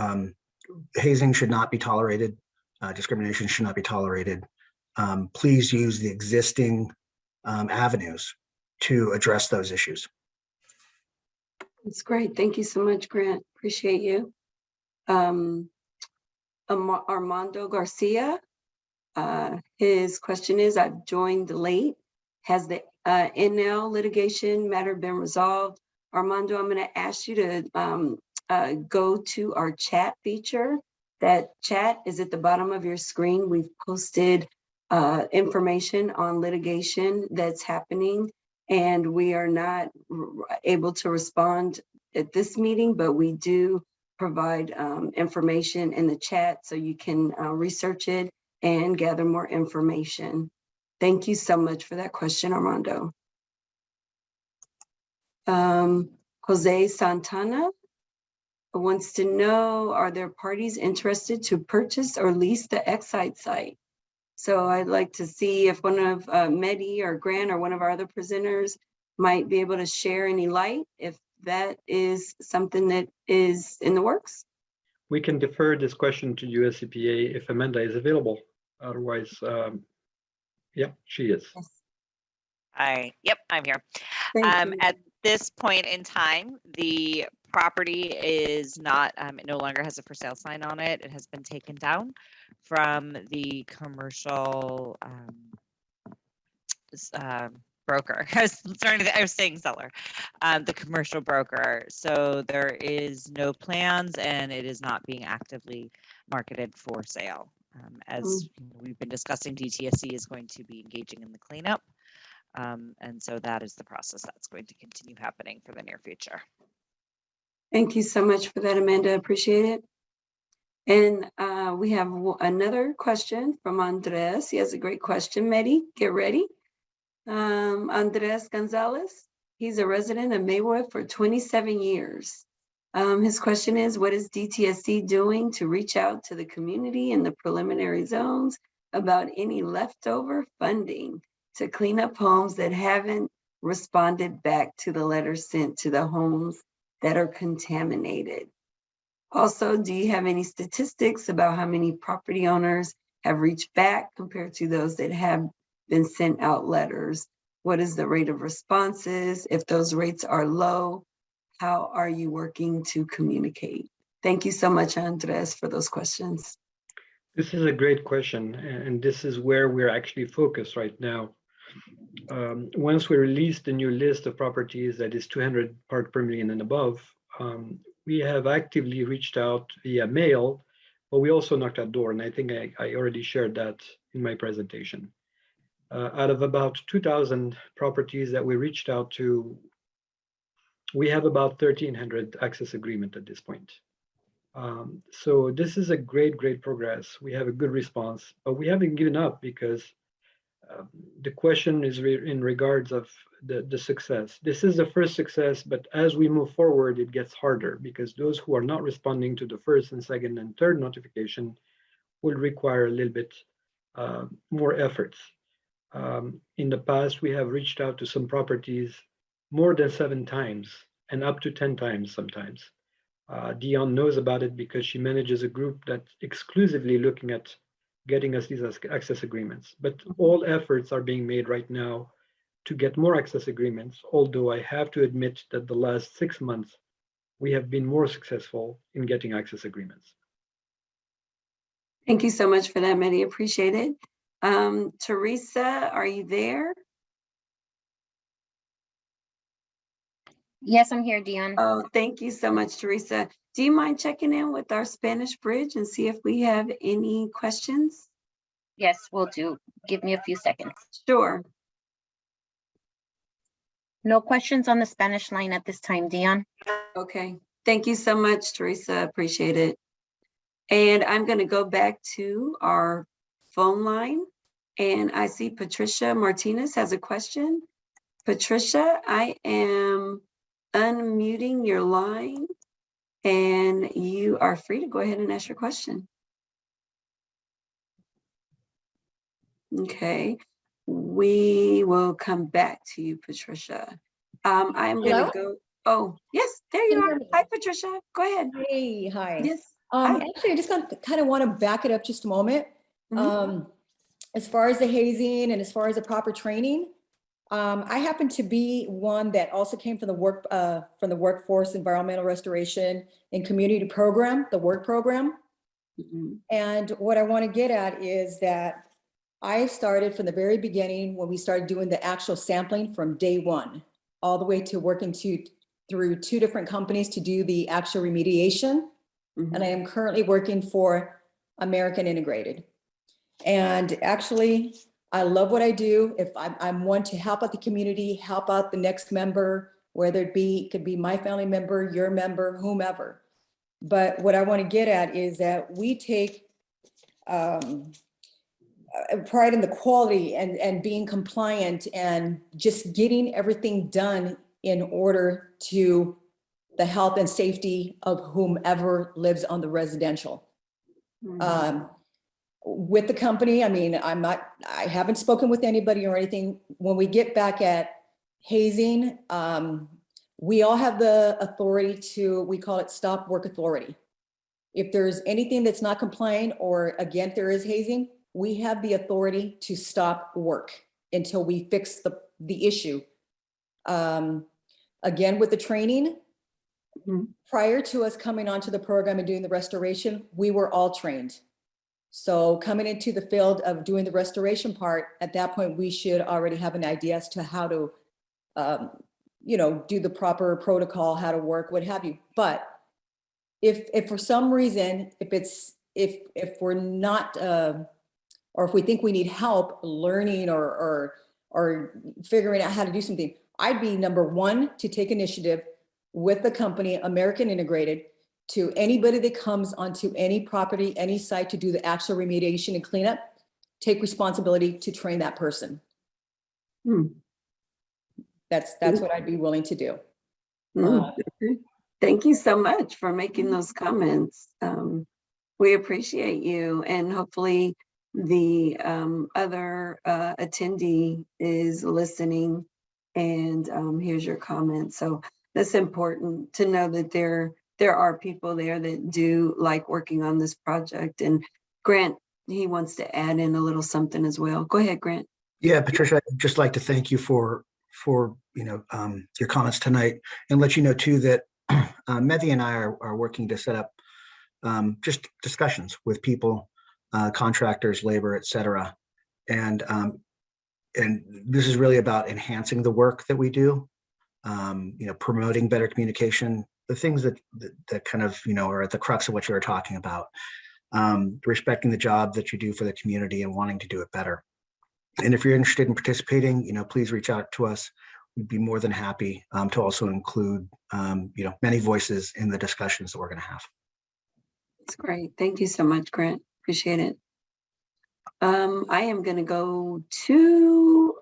hazing should not be tolerated. Discrimination should not be tolerated. Please use the existing avenues to address those issues. That's great. Thank you so much, Grant. Appreciate you. Armando Garcia, his question is, I've joined late. Has the NL litigation matter been resolved? Armando, I'm going to ask you to go to our chat feature. That chat is at the bottom of your screen. We've posted information on litigation that's happening, and we are not able to respond at this meeting, but we do provide information in the chat so you can research it and gather more information. Thank you so much for that question, Armando. Jose Santana wants to know, are there parties interested to purchase or lease the Excite site? So I'd like to see if one of Mehdi or Grant or one of our other presenters might be able to share any light, if that is something that is in the works. We can defer this question to US EPA if Amanda is available. Otherwise, yep, she is. Yep, I'm here. At this point in time, the property is not, it no longer has a for sale sign on it. It has been taken down from the commercial broker. I was saying seller, the commercial broker. So there is no plans and it is not being actively marketed for sale. As we've been discussing, DTSC is going to be engaging in the cleanup. And so that is the process that's going to continue happening for the near future. Thank you so much for that, Amanda. Appreciate it. And we have another question from Andres. He has a great question, Mehdi. Get ready. Andres Gonzalez. He's a resident of Maywood for 27 years. His question is, what is DTSC doing to reach out to the community in the preliminary zones about any leftover funding to clean up homes that haven't responded back to the letters sent to the homes that are contaminated? Also, do you have any statistics about how many property owners have reached back compared to those that have been sent out letters? What is the rate of responses? If those rates are low, how are you working to communicate? Thank you so much, Andres, for those questions. This is a great question, and this is where we're actually focused right now. Once we release the new list of properties that is 200 part per million and above, we have actively reached out via mail, but we also knocked at door, and I think I already shared that in my presentation. Out of about 2,000 properties that we reached out to, we have about 1,300 access agreement at this point. So this is a great progress. We have a good response, but we haven't given up because the question is in regards of the success. This is the first success, but as we move forward, it gets harder because those who are not responding to the first and second and third notification will require a little bit more efforts. In the past, we have reached out to some properties more than 7 times and up to 10 times sometimes. Dion knows about it because she manages a group that's exclusively looking at getting us these access agreements. But all efforts are being made right now to get more access agreements, although I have to admit that the last 6 months, we have been more successful in getting access agreements. Thank you so much for that, Mehdi. Appreciate it. Teresa, are you there? Yes, I'm here, Dion. Oh, thank you so much, Teresa. Do you mind checking in with our Spanish bridge and see if we have any questions? Yes, we'll do. Give me a few seconds. Sure. No questions on the Spanish line at this time, Dion. Okay. Thank you so much, Teresa. Appreciate it. And I'm going to go back to our phone line. And I see Patricia Martinez has a question. Patricia, I am unmuting your line and you are free to go ahead and ask your question. Okay, we will come back to you, Patricia. I'm going to go. Oh, yes, there you are. Hi, Patricia. Go ahead. Hey, hi. Yes. Actually, I just kind of want to back it up just a moment. As far as the hazing and as far as the proper training, I happen to be one that also came from the workforce environmental restoration and community program, the work program. And what I want to get at is that I started from the very beginning when we started doing the actual sampling from day one, all the way to working through 2 different companies to do the actual remediation. And I am currently working for American Integrated. And actually, I love what I do. If I'm one to help out the community, help out the next member, whether it could be my family member, your member, whomever. But what I want to get at is that we take pride in the quality and being compliant and just getting everything done in order to the health and safety of whomever lives on the residential. With the company, I mean, I haven't spoken with anybody or anything. When we get back at hazing, we all have the authority to, we call it stop work authority. If there's anything that's not complying, or again, if there is hazing, we have the authority to stop work until we fix the issue. Again, with the training, prior to us coming onto the program and doing the restoration, we were all trained. So coming into the field of doing the restoration part, at that point, we should already have an idea as to how to, do the proper protocol, how to work, what have you. But if for some reason, if we're not, or if we think we need help learning or figuring out how to do something, I'd be number one to take initiative with the company, American Integrated, to anybody that comes onto any property, any site to do the actual remediation and cleanup, take responsibility to train that person. That's what I'd be willing to do. Thank you so much for making those comments. We appreciate you, and hopefully the other attendee is listening and here's your comment. So that's important to know that there are people there that do like working on this project. And Grant, he wants to add in a little something as well. Go ahead, Grant. Yeah, Patricia, I'd just like to thank you for your comments tonight, and let you know too that Mehdi and I are working to set up just discussions with people, contractors, labor, et cetera. And this is really about enhancing the work that we do, promoting better communication, the things that kind of, are at the crux of what you were talking about, respecting the job that you do for the community and wanting to do it better. And if you're interested in participating, please reach out to us. We'd be more than happy to also include, many voices in the discussions that we're going to have. That's great. Thank you so much, Grant. Appreciate it. I am going to go to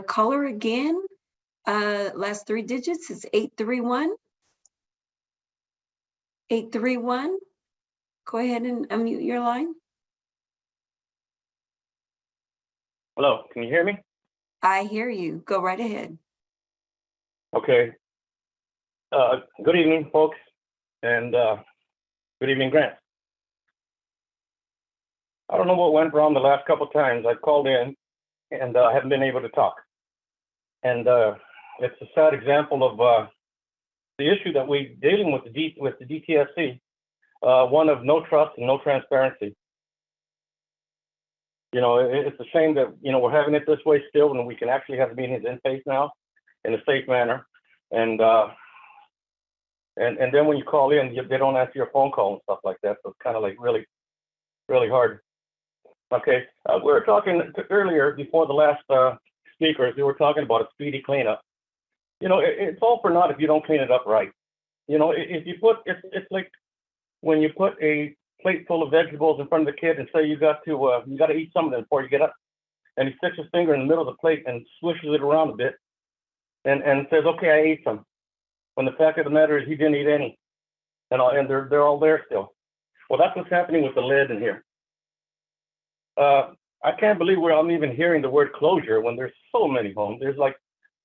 caller again. Last 3 digits is 831. 831. Go ahead and unmute your line. Hello, can you hear me? I hear you. Go right ahead. Okay. Good evening, folks, and good evening, Grant. I don't know what went wrong the last couple of times. I called in and I haven't been able to talk. And it's a sad example of the issue that we're dealing with the DTSC, one of no trust and no transparency. It's a shame that, we're having it this way still when we can actually have meetings in face now in a safe manner. And then when you call in, they don't answer your phone call and stuff like that. So it's kind of like really, really hard. Okay, we were talking earlier before the last speakers, we were talking about a speedy cleanup. It's all for naught if you don't clean it up right. If you put, it's like when you put a plate full of vegetables in front of the kid and say you got to eat some of them before you get up, and he sticks his finger in the middle of the plate and swishes it around a bit and says, okay, I ate some. When the fact of the matter is he didn't eat any, and they're all there still. Well, that's what's happening with the lead in here. I can't believe I'm even hearing the word closure when there's so many homes. There's like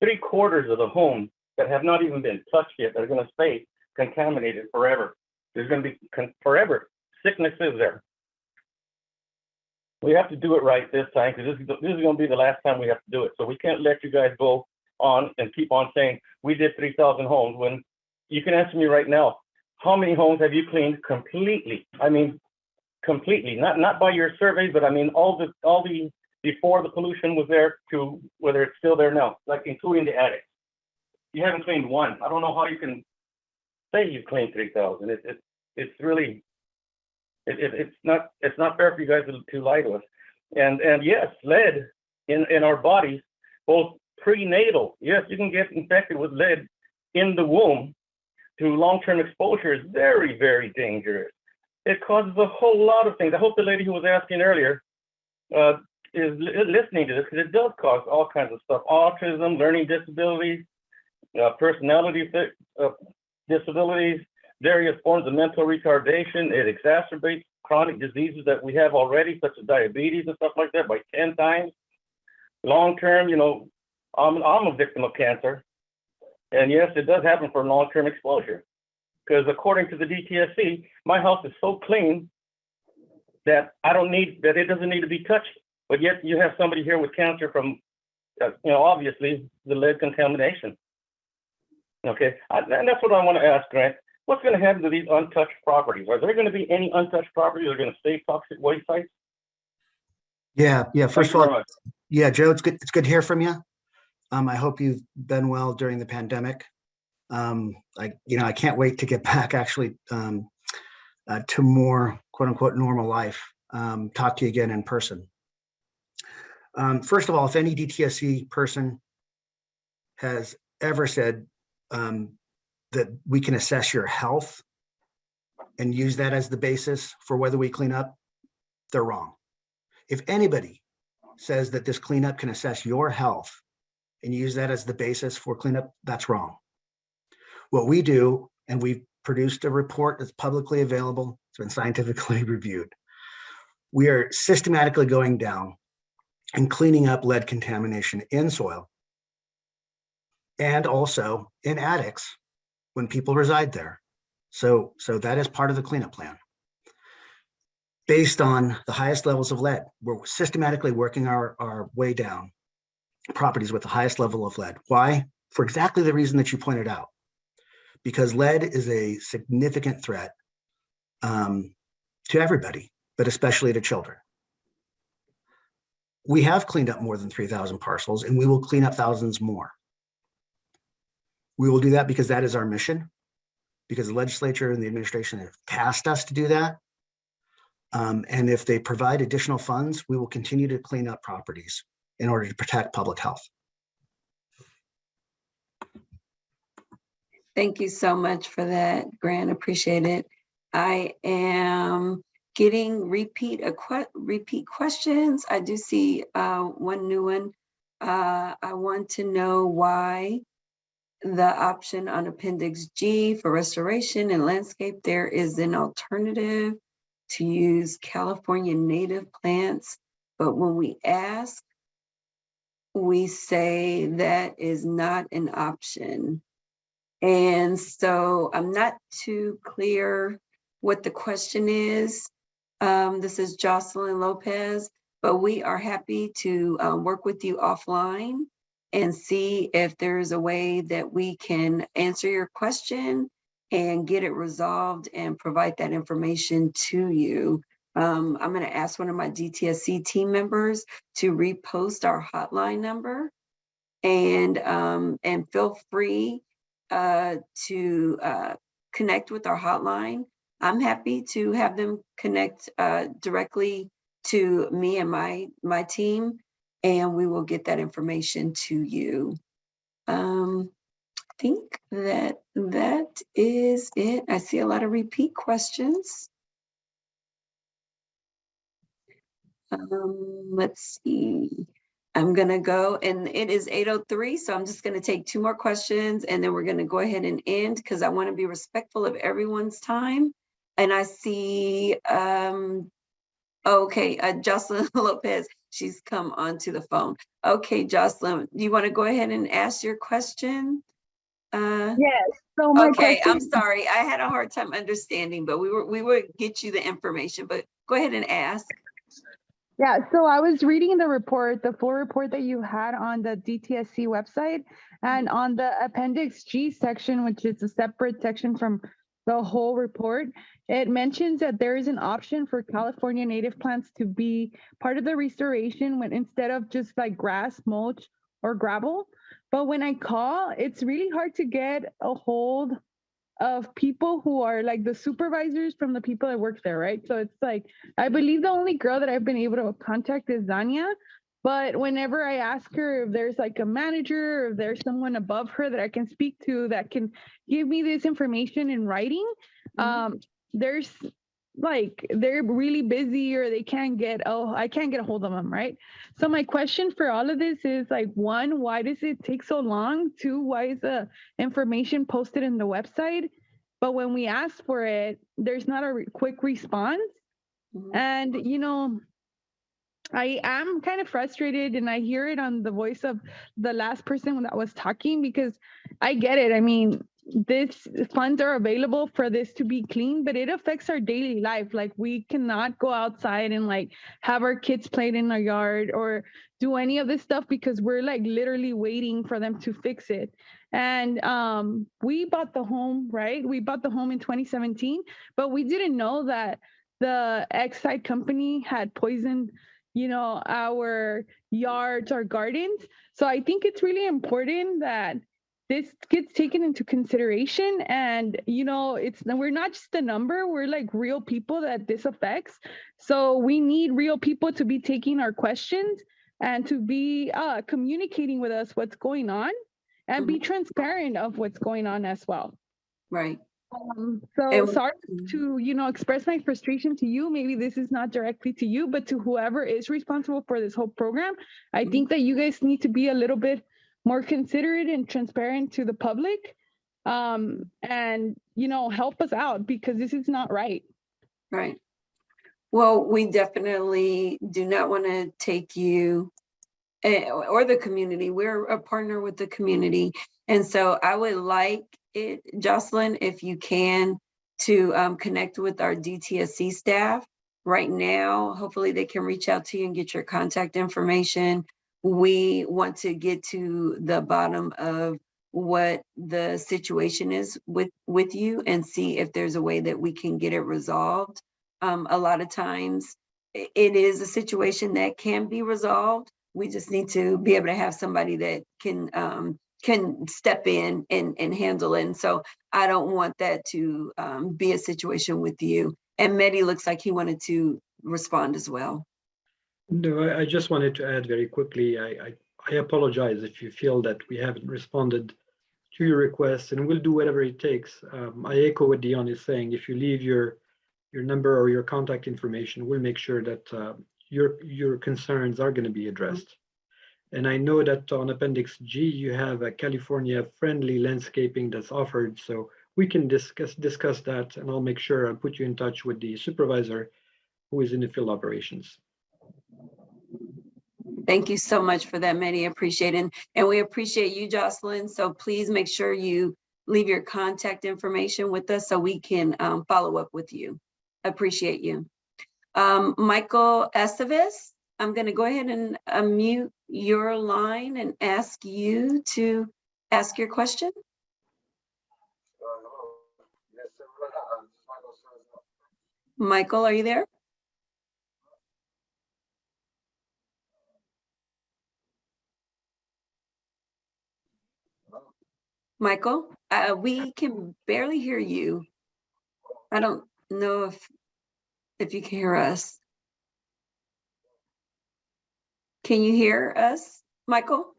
3/4 of the homes that have not even been touched yet that are going to stay contaminated forever. There's going to be forever sicknesses there. We have to do it right this time, because this is going to be the last time we have to do it. So we can't let you guys go on and keep on saying we did 3,000 homes when you can answer me right now. How many homes have you cleaned completely? I mean, completely, not by your surveys, but I mean all the before the pollution was there to whether it's still there now, like including the attic. You haven't cleaned one. I don't know how you can say you've cleaned 3,000. It's really it's not fair for you guys to lie to us. And yes, lead in our bodies, both prenatal. Yes, you can get infected with lead in the womb through long-term exposure is very, very dangerous. It causes a whole lot of things. I hope the lady who was asking earlier is listening to this, because it does cause all kinds of stuff: autism, learning disabilities, personality disabilities, various forms of mental retardation. It exacerbates chronic diseases that we have already, such as diabetes and stuff like that, by 10 times. Long-term, you know, I'm a victim of cancer. And yes, it does happen for long-term exposure, because according to the DTSC, my house is so clean that it doesn't need to be touched. But yet you have somebody here with cancer from, you know, obviously the lead contamination. Okay, and that's what I want to ask, Grant. What's going to happen to these untouched properties? Are there going to be any untouched properties that are going to stay toxic waste sites? Yeah. First of Thank you very all, much. yeah, Joe, it's good to hear from you. I hope you've been well during the pandemic. I can't wait to get back actually to more quote unquote normal life. Talk to you again in person. First of all, if any DTSC person has ever said that we can assess your health and use that as the basis for whether we clean up, they're wrong. If anybody says that this cleanup can assess your health and use that as the basis for cleanup, that's wrong. What we do, and we've produced a report that's publicly available, it's been scientifically reviewed. We are systematically going down and cleaning up lead contamination in soil and also in attics when people reside there. So that is part of the cleanup plan. Based on the highest levels of lead, we're systematically working our way down properties with the highest level of lead. Why? For exactly the reason that you pointed out. Because lead is a significant threat to everybody, but especially to children. We have cleaned up more than 3,000 parcels, and we will clean up thousands more. We will do that because that is our mission, because the legislature and the administration have tasked us to do that. And if they provide additional funds, we will continue to clean up properties in order to protect public health. Thank you so much for that, Grant. Appreciate it. I am getting repeat questions. I do see one new one. I want to know why the option on Appendix G for restoration and landscape, there is an alternative to use California native plants, but when we ask, we say that is not an option. And so I'm not too clear what the question is. This is Jocelyn Lopez, but we are happy to work with you offline and see if there's a way that we can answer your question and get it resolved and provide that information to you. I'm going to ask one of my DTSC team members to repost our hotline number, and feel free to connect with our hotline. I'm happy to have them connect directly to me and my team, and we will get that information to you. I think that is it. I see a lot of repeat questions. Let's see. I'm gonna go, and it is 8:03, so I'm just gonna take 2 more questions, and then we're gonna go ahead and end because I want to be respectful of everyone's time. And I see, okay, Jocelyn Lopez, she's come onto the phone. Okay, Jocelyn, do you want to go ahead and ask your question? Yes. So my Okay, question, I'm sorry. I had a hard time understanding, but we would get you the information, but go ahead and ask. Yeah, so I was reading the report, the full report that you had on the DTSC website, and on the Appendix G section, which is a separate section from the whole report, it mentions that there is an option for California native plants to be part of the restoration when instead of just like grass, mulch, or gravel. But when I call, it's really hard to get a hold of people who are like the supervisors from the people that work there, right? So it's like, I believe the only girl that I've been able to contact is Zania. But whenever I ask her if there's like a manager or if there's someone above her that I can speak to that can give me this information in writing, there's like, they're really busy or they can't get, I can't get a hold of them, right? So my question for all of this is like, one, why does it take so long? Two, why is the information posted in the website? But when we ask for it, there's not a quick response. And, you know, I am kind of frustrated, and I hear it on the voice of the last person that was talking, because I get it. I mean, this funds are available for this to be clean, but it affects our daily life. Like, we cannot go outside and like have our kids play in our yard or do any of this stuff because we're like literally waiting for them to fix it. And we bought the home, right? We bought the home in 2017, but we didn't know that the Exide company had poisoned, you know, our yards, our gardens. So I think it's really important that this gets taken into consideration. And, you know, we're not just a number, we're like real people that this affects. So we need real people to be taking our questions and to be communicating with us what's going on and be transparent of what's going on as well. Right. So sorry to, you know, express my frustration to you. Maybe this is not directly to you, but to whoever is responsible for this whole program. I think that you guys need to be a little bit more considerate and transparent to the public, and, you know, help us out, because this is not right. Right. Well, we definitely do not want to take you or the community. We're a partner with the community. And so I would like it, Jocelyn, if you can, to connect with our DTSC staff right now. Hopefully they can reach out to you and get your contact information. We want to get to the bottom of what the situation is with you and see if there's a way that we can get it resolved. A lot of times it is a situation that can be resolved. We just need to be able to have somebody that can step in and handle it. And so I don't want that to be a situation with you. And Mehdi looks like he wanted to respond as well. No, I just wanted to add very quickly, I apologize if you feel that we haven't responded to your request, and we'll do whatever it takes. I echo what Dion is saying. If you leave your number or your contact information, we'll make sure that your concerns are going to be addressed. And I know that on Appendix G, you have a California-friendly landscaping that's offered, so we can discuss that, and I'll make sure I'll put you in touch with the supervisor who is in the field operations. Thank you so much for that, Mehdi. Appreciate it. And we appreciate you, Jocelyn. So please make sure you leave your contact information with us so we can follow up with you. Appreciate you. Michael Estevez, I'm going to go ahead and unmute your line and ask you to ask your question. Michael, are you there? Michael, we can barely hear you. I don't know if you can hear us. Can you hear us, Michael?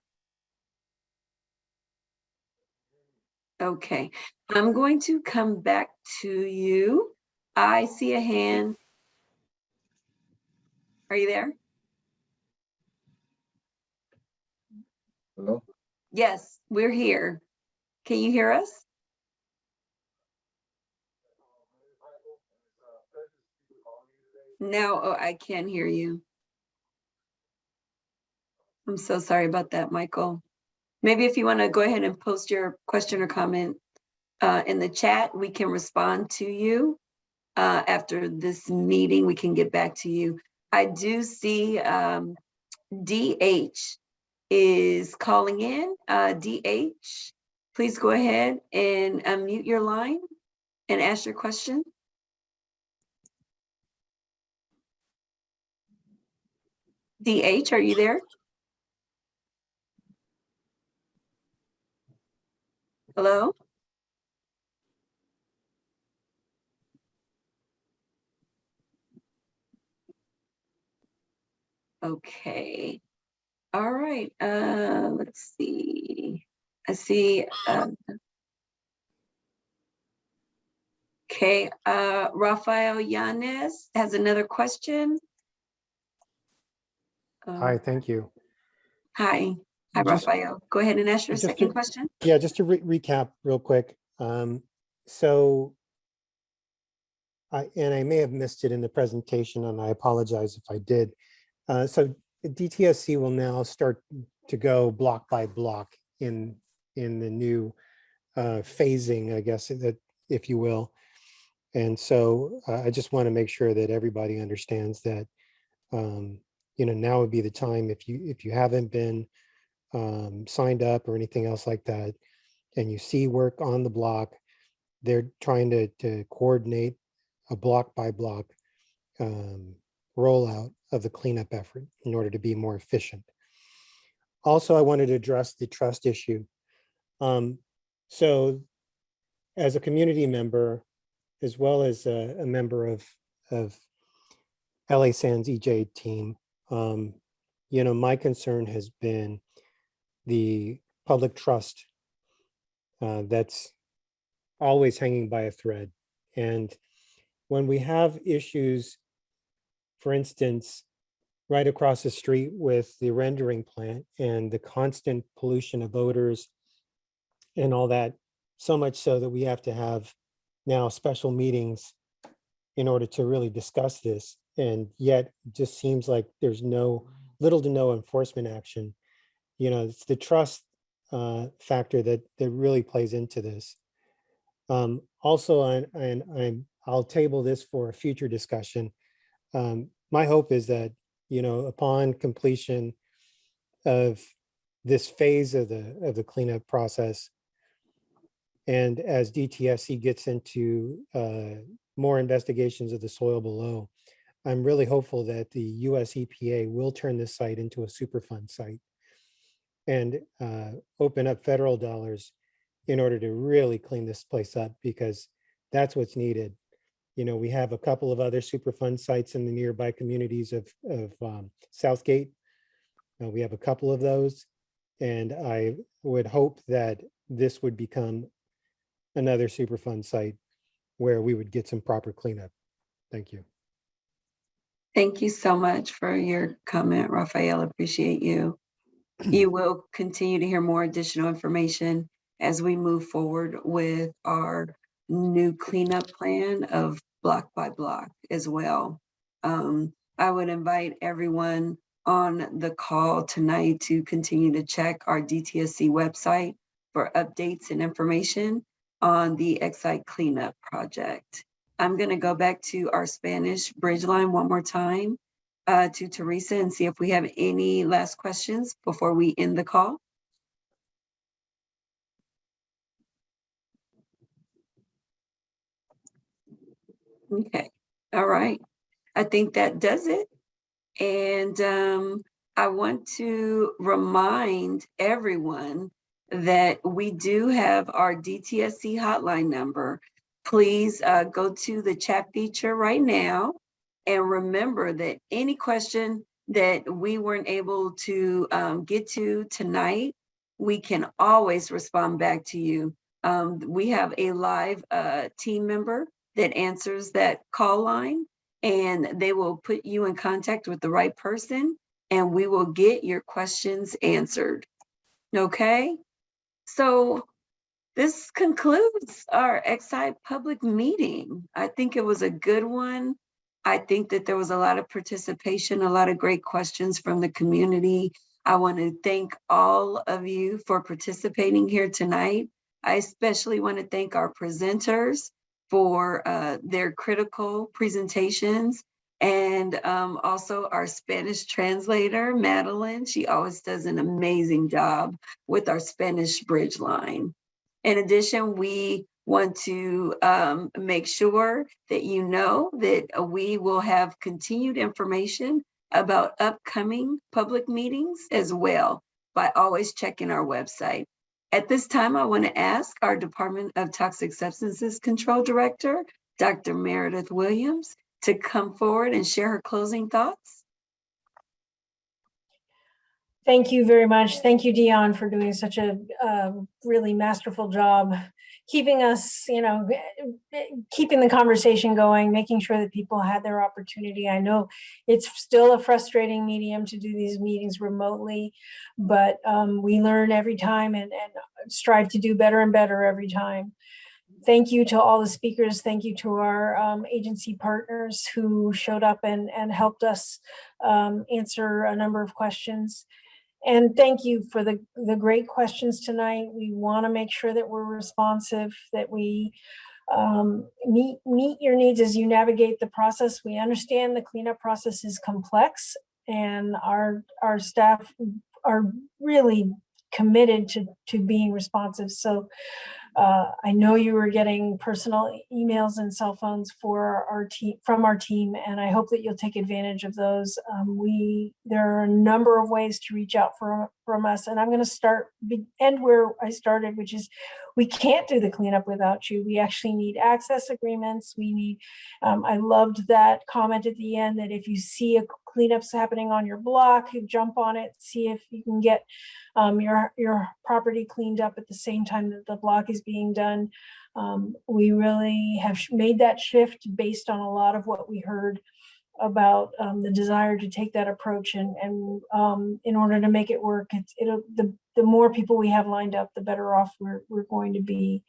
Okay, I'm going to come back to you. I see a hand. Are you there? Hello? Yes, we're here. Can you hear us? No, oh, I can't hear you. I'm so sorry about that, Michael. Maybe if you want to go ahead and post your question or comment in the chat, we can respond to you after this meeting. We can get back to you. I do see DH is calling in. DH, please go ahead and unmute your line and ask your question. DH, are you there? Hello? Okay. All right. Let's see. I see. Okay. Rafael Yanez has another question. Hi, thank you. Hi. Hi, Just- Rafael. Go ahead and ask your just second to- question. Yeah, just to recap real quick. So I may have missed it in the presentation, and I apologize if I did. So the DTSC will now start to go block by block in the new phasing, I guess, that, if you will. And so I just want to make sure that everybody understands that, now would be the time, if you haven't been signed up or anything else like that, and you see work on the block, they're trying to coordinate a block by block rollout of the cleanup effort in order to be more efficient. Also, I wanted to address the trust issue. So as a community member, as well as a member of LA Sands EJ team, my concern has been the public trust that's always hanging by a thread. And when we have issues, for instance, right across the street with the rendering plant and the constant pollution of odors and all that, so much so that we have to have now special meetings in order to really discuss this. And yet it just seems like there's little to no enforcement action. It's the trust factor that really plays into this. Also, I'll table this for a future discussion. My hope is that, upon completion of this phase of the cleanup process, and as DTSC gets into more investigations of the soil below, I'm really hopeful that the US EPA will turn this site into a Superfund site and open up federal dollars in order to really clean this place up, because that's what's needed. We have a couple of other Superfund sites in the nearby communities of Southgate. We have a couple of those, and I would hope that this would become another Superfund site where we would get some proper cleanup. Thank you. Thank you so much for your comment, Rafael. Appreciate you. You will continue to hear more additional information as we move forward with our new cleanup plan of block by block as well. I would invite everyone on the call tonight to continue to check our DTSC website for updates and information on the Exite cleanup project. I'm going to go back to our Spanish bridge line one more time to Teresa and see if we have any last questions before we end the call. Okay, all right. I think that does it. And I want to remind everyone that we do have our DTSC hotline number. Please go to the chat feature right now and remember that any question that we weren't able to get to tonight, we can always respond back to you. We have a live team member that answers that call line, and they will put you in contact with the right person, and we will get your questions answered. Okay? So this concludes our Exite public meeting. I think it was a good one. I think that there was a lot of participation, a lot of great questions from the community. I want to thank all of you for participating here tonight. I especially want to thank our presenters for their critical presentations And also our Spanish translator, Madeline. She always does an amazing job with our Spanish bridge line. In addition, we want to make sure that you know that we will have continued information about upcoming public meetings as well by always checking our website. At this time, I want to ask our Department of Toxic Substances Control Director, Dr. Meredith Williams, to come forward and share her closing thoughts. Thank you very much. Thank you, Dion, for doing such a really masterful job, keeping us, keeping the conversation going, making sure that people had their opportunity. I know it's still a frustrating medium to do these meetings remotely, but we learn every time and strive to do better and better every time. Thank you to all the speakers. Thank you to our agency partners who showed up and helped us answer a number of questions. And thank you for the great questions tonight. We want to make sure that we're responsive, that we meet your needs as you navigate the process. We understand the cleanup process is complex, and our staff are really committed to being responsive. So I know you were getting personal emails and cell phones from our team, and I hope that you'll take advantage of those. There are a number of ways to reach out from us, and I'm going to end where I started, which is we can't do the cleanup without you. We actually need access agreements. We need. I loved that comment at the end that if you see a cleanups happening on your block, you jump on it, see if you can get your property cleaned up at the same time that the block is being done. We really have made that shift based on a lot of what we heard about the desire to take that approach, and in order to make it work, the more people we have lined up, the better off we're going to be.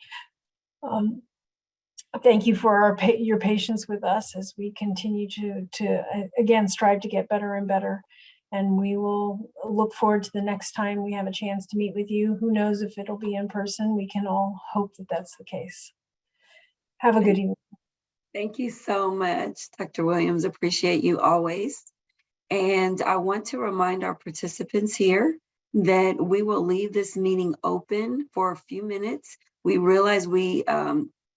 Thank you for your patience with us as we continue to again strive to get better and better. And we will look forward to the next time we have a chance to meet with you. Who knows if it'll be in person? We can all hope that that's the case. Have a good evening. Thank you so much, Dr. Williams. Appreciate you always. And I want to remind our participants here that we will leave this meeting open for a few minutes. We realize we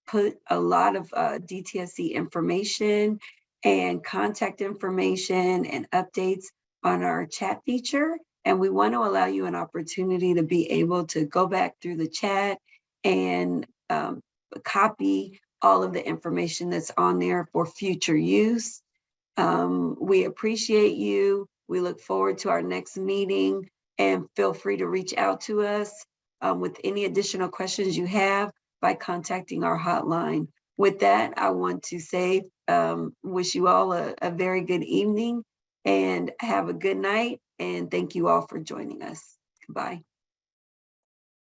put a lot of DTSC information and contact information and updates on our chat feature. And we want to allow you an opportunity to be able to go back through the chat and copy all of the information that's on there for future use. We appreciate you. We look forward to our next meeting, and feel free to reach out to us with any additional questions you have by contacting our hotline. With that, I want to say, wish you all a very good evening and have a good night. And thank you all for joining us. Goodbye.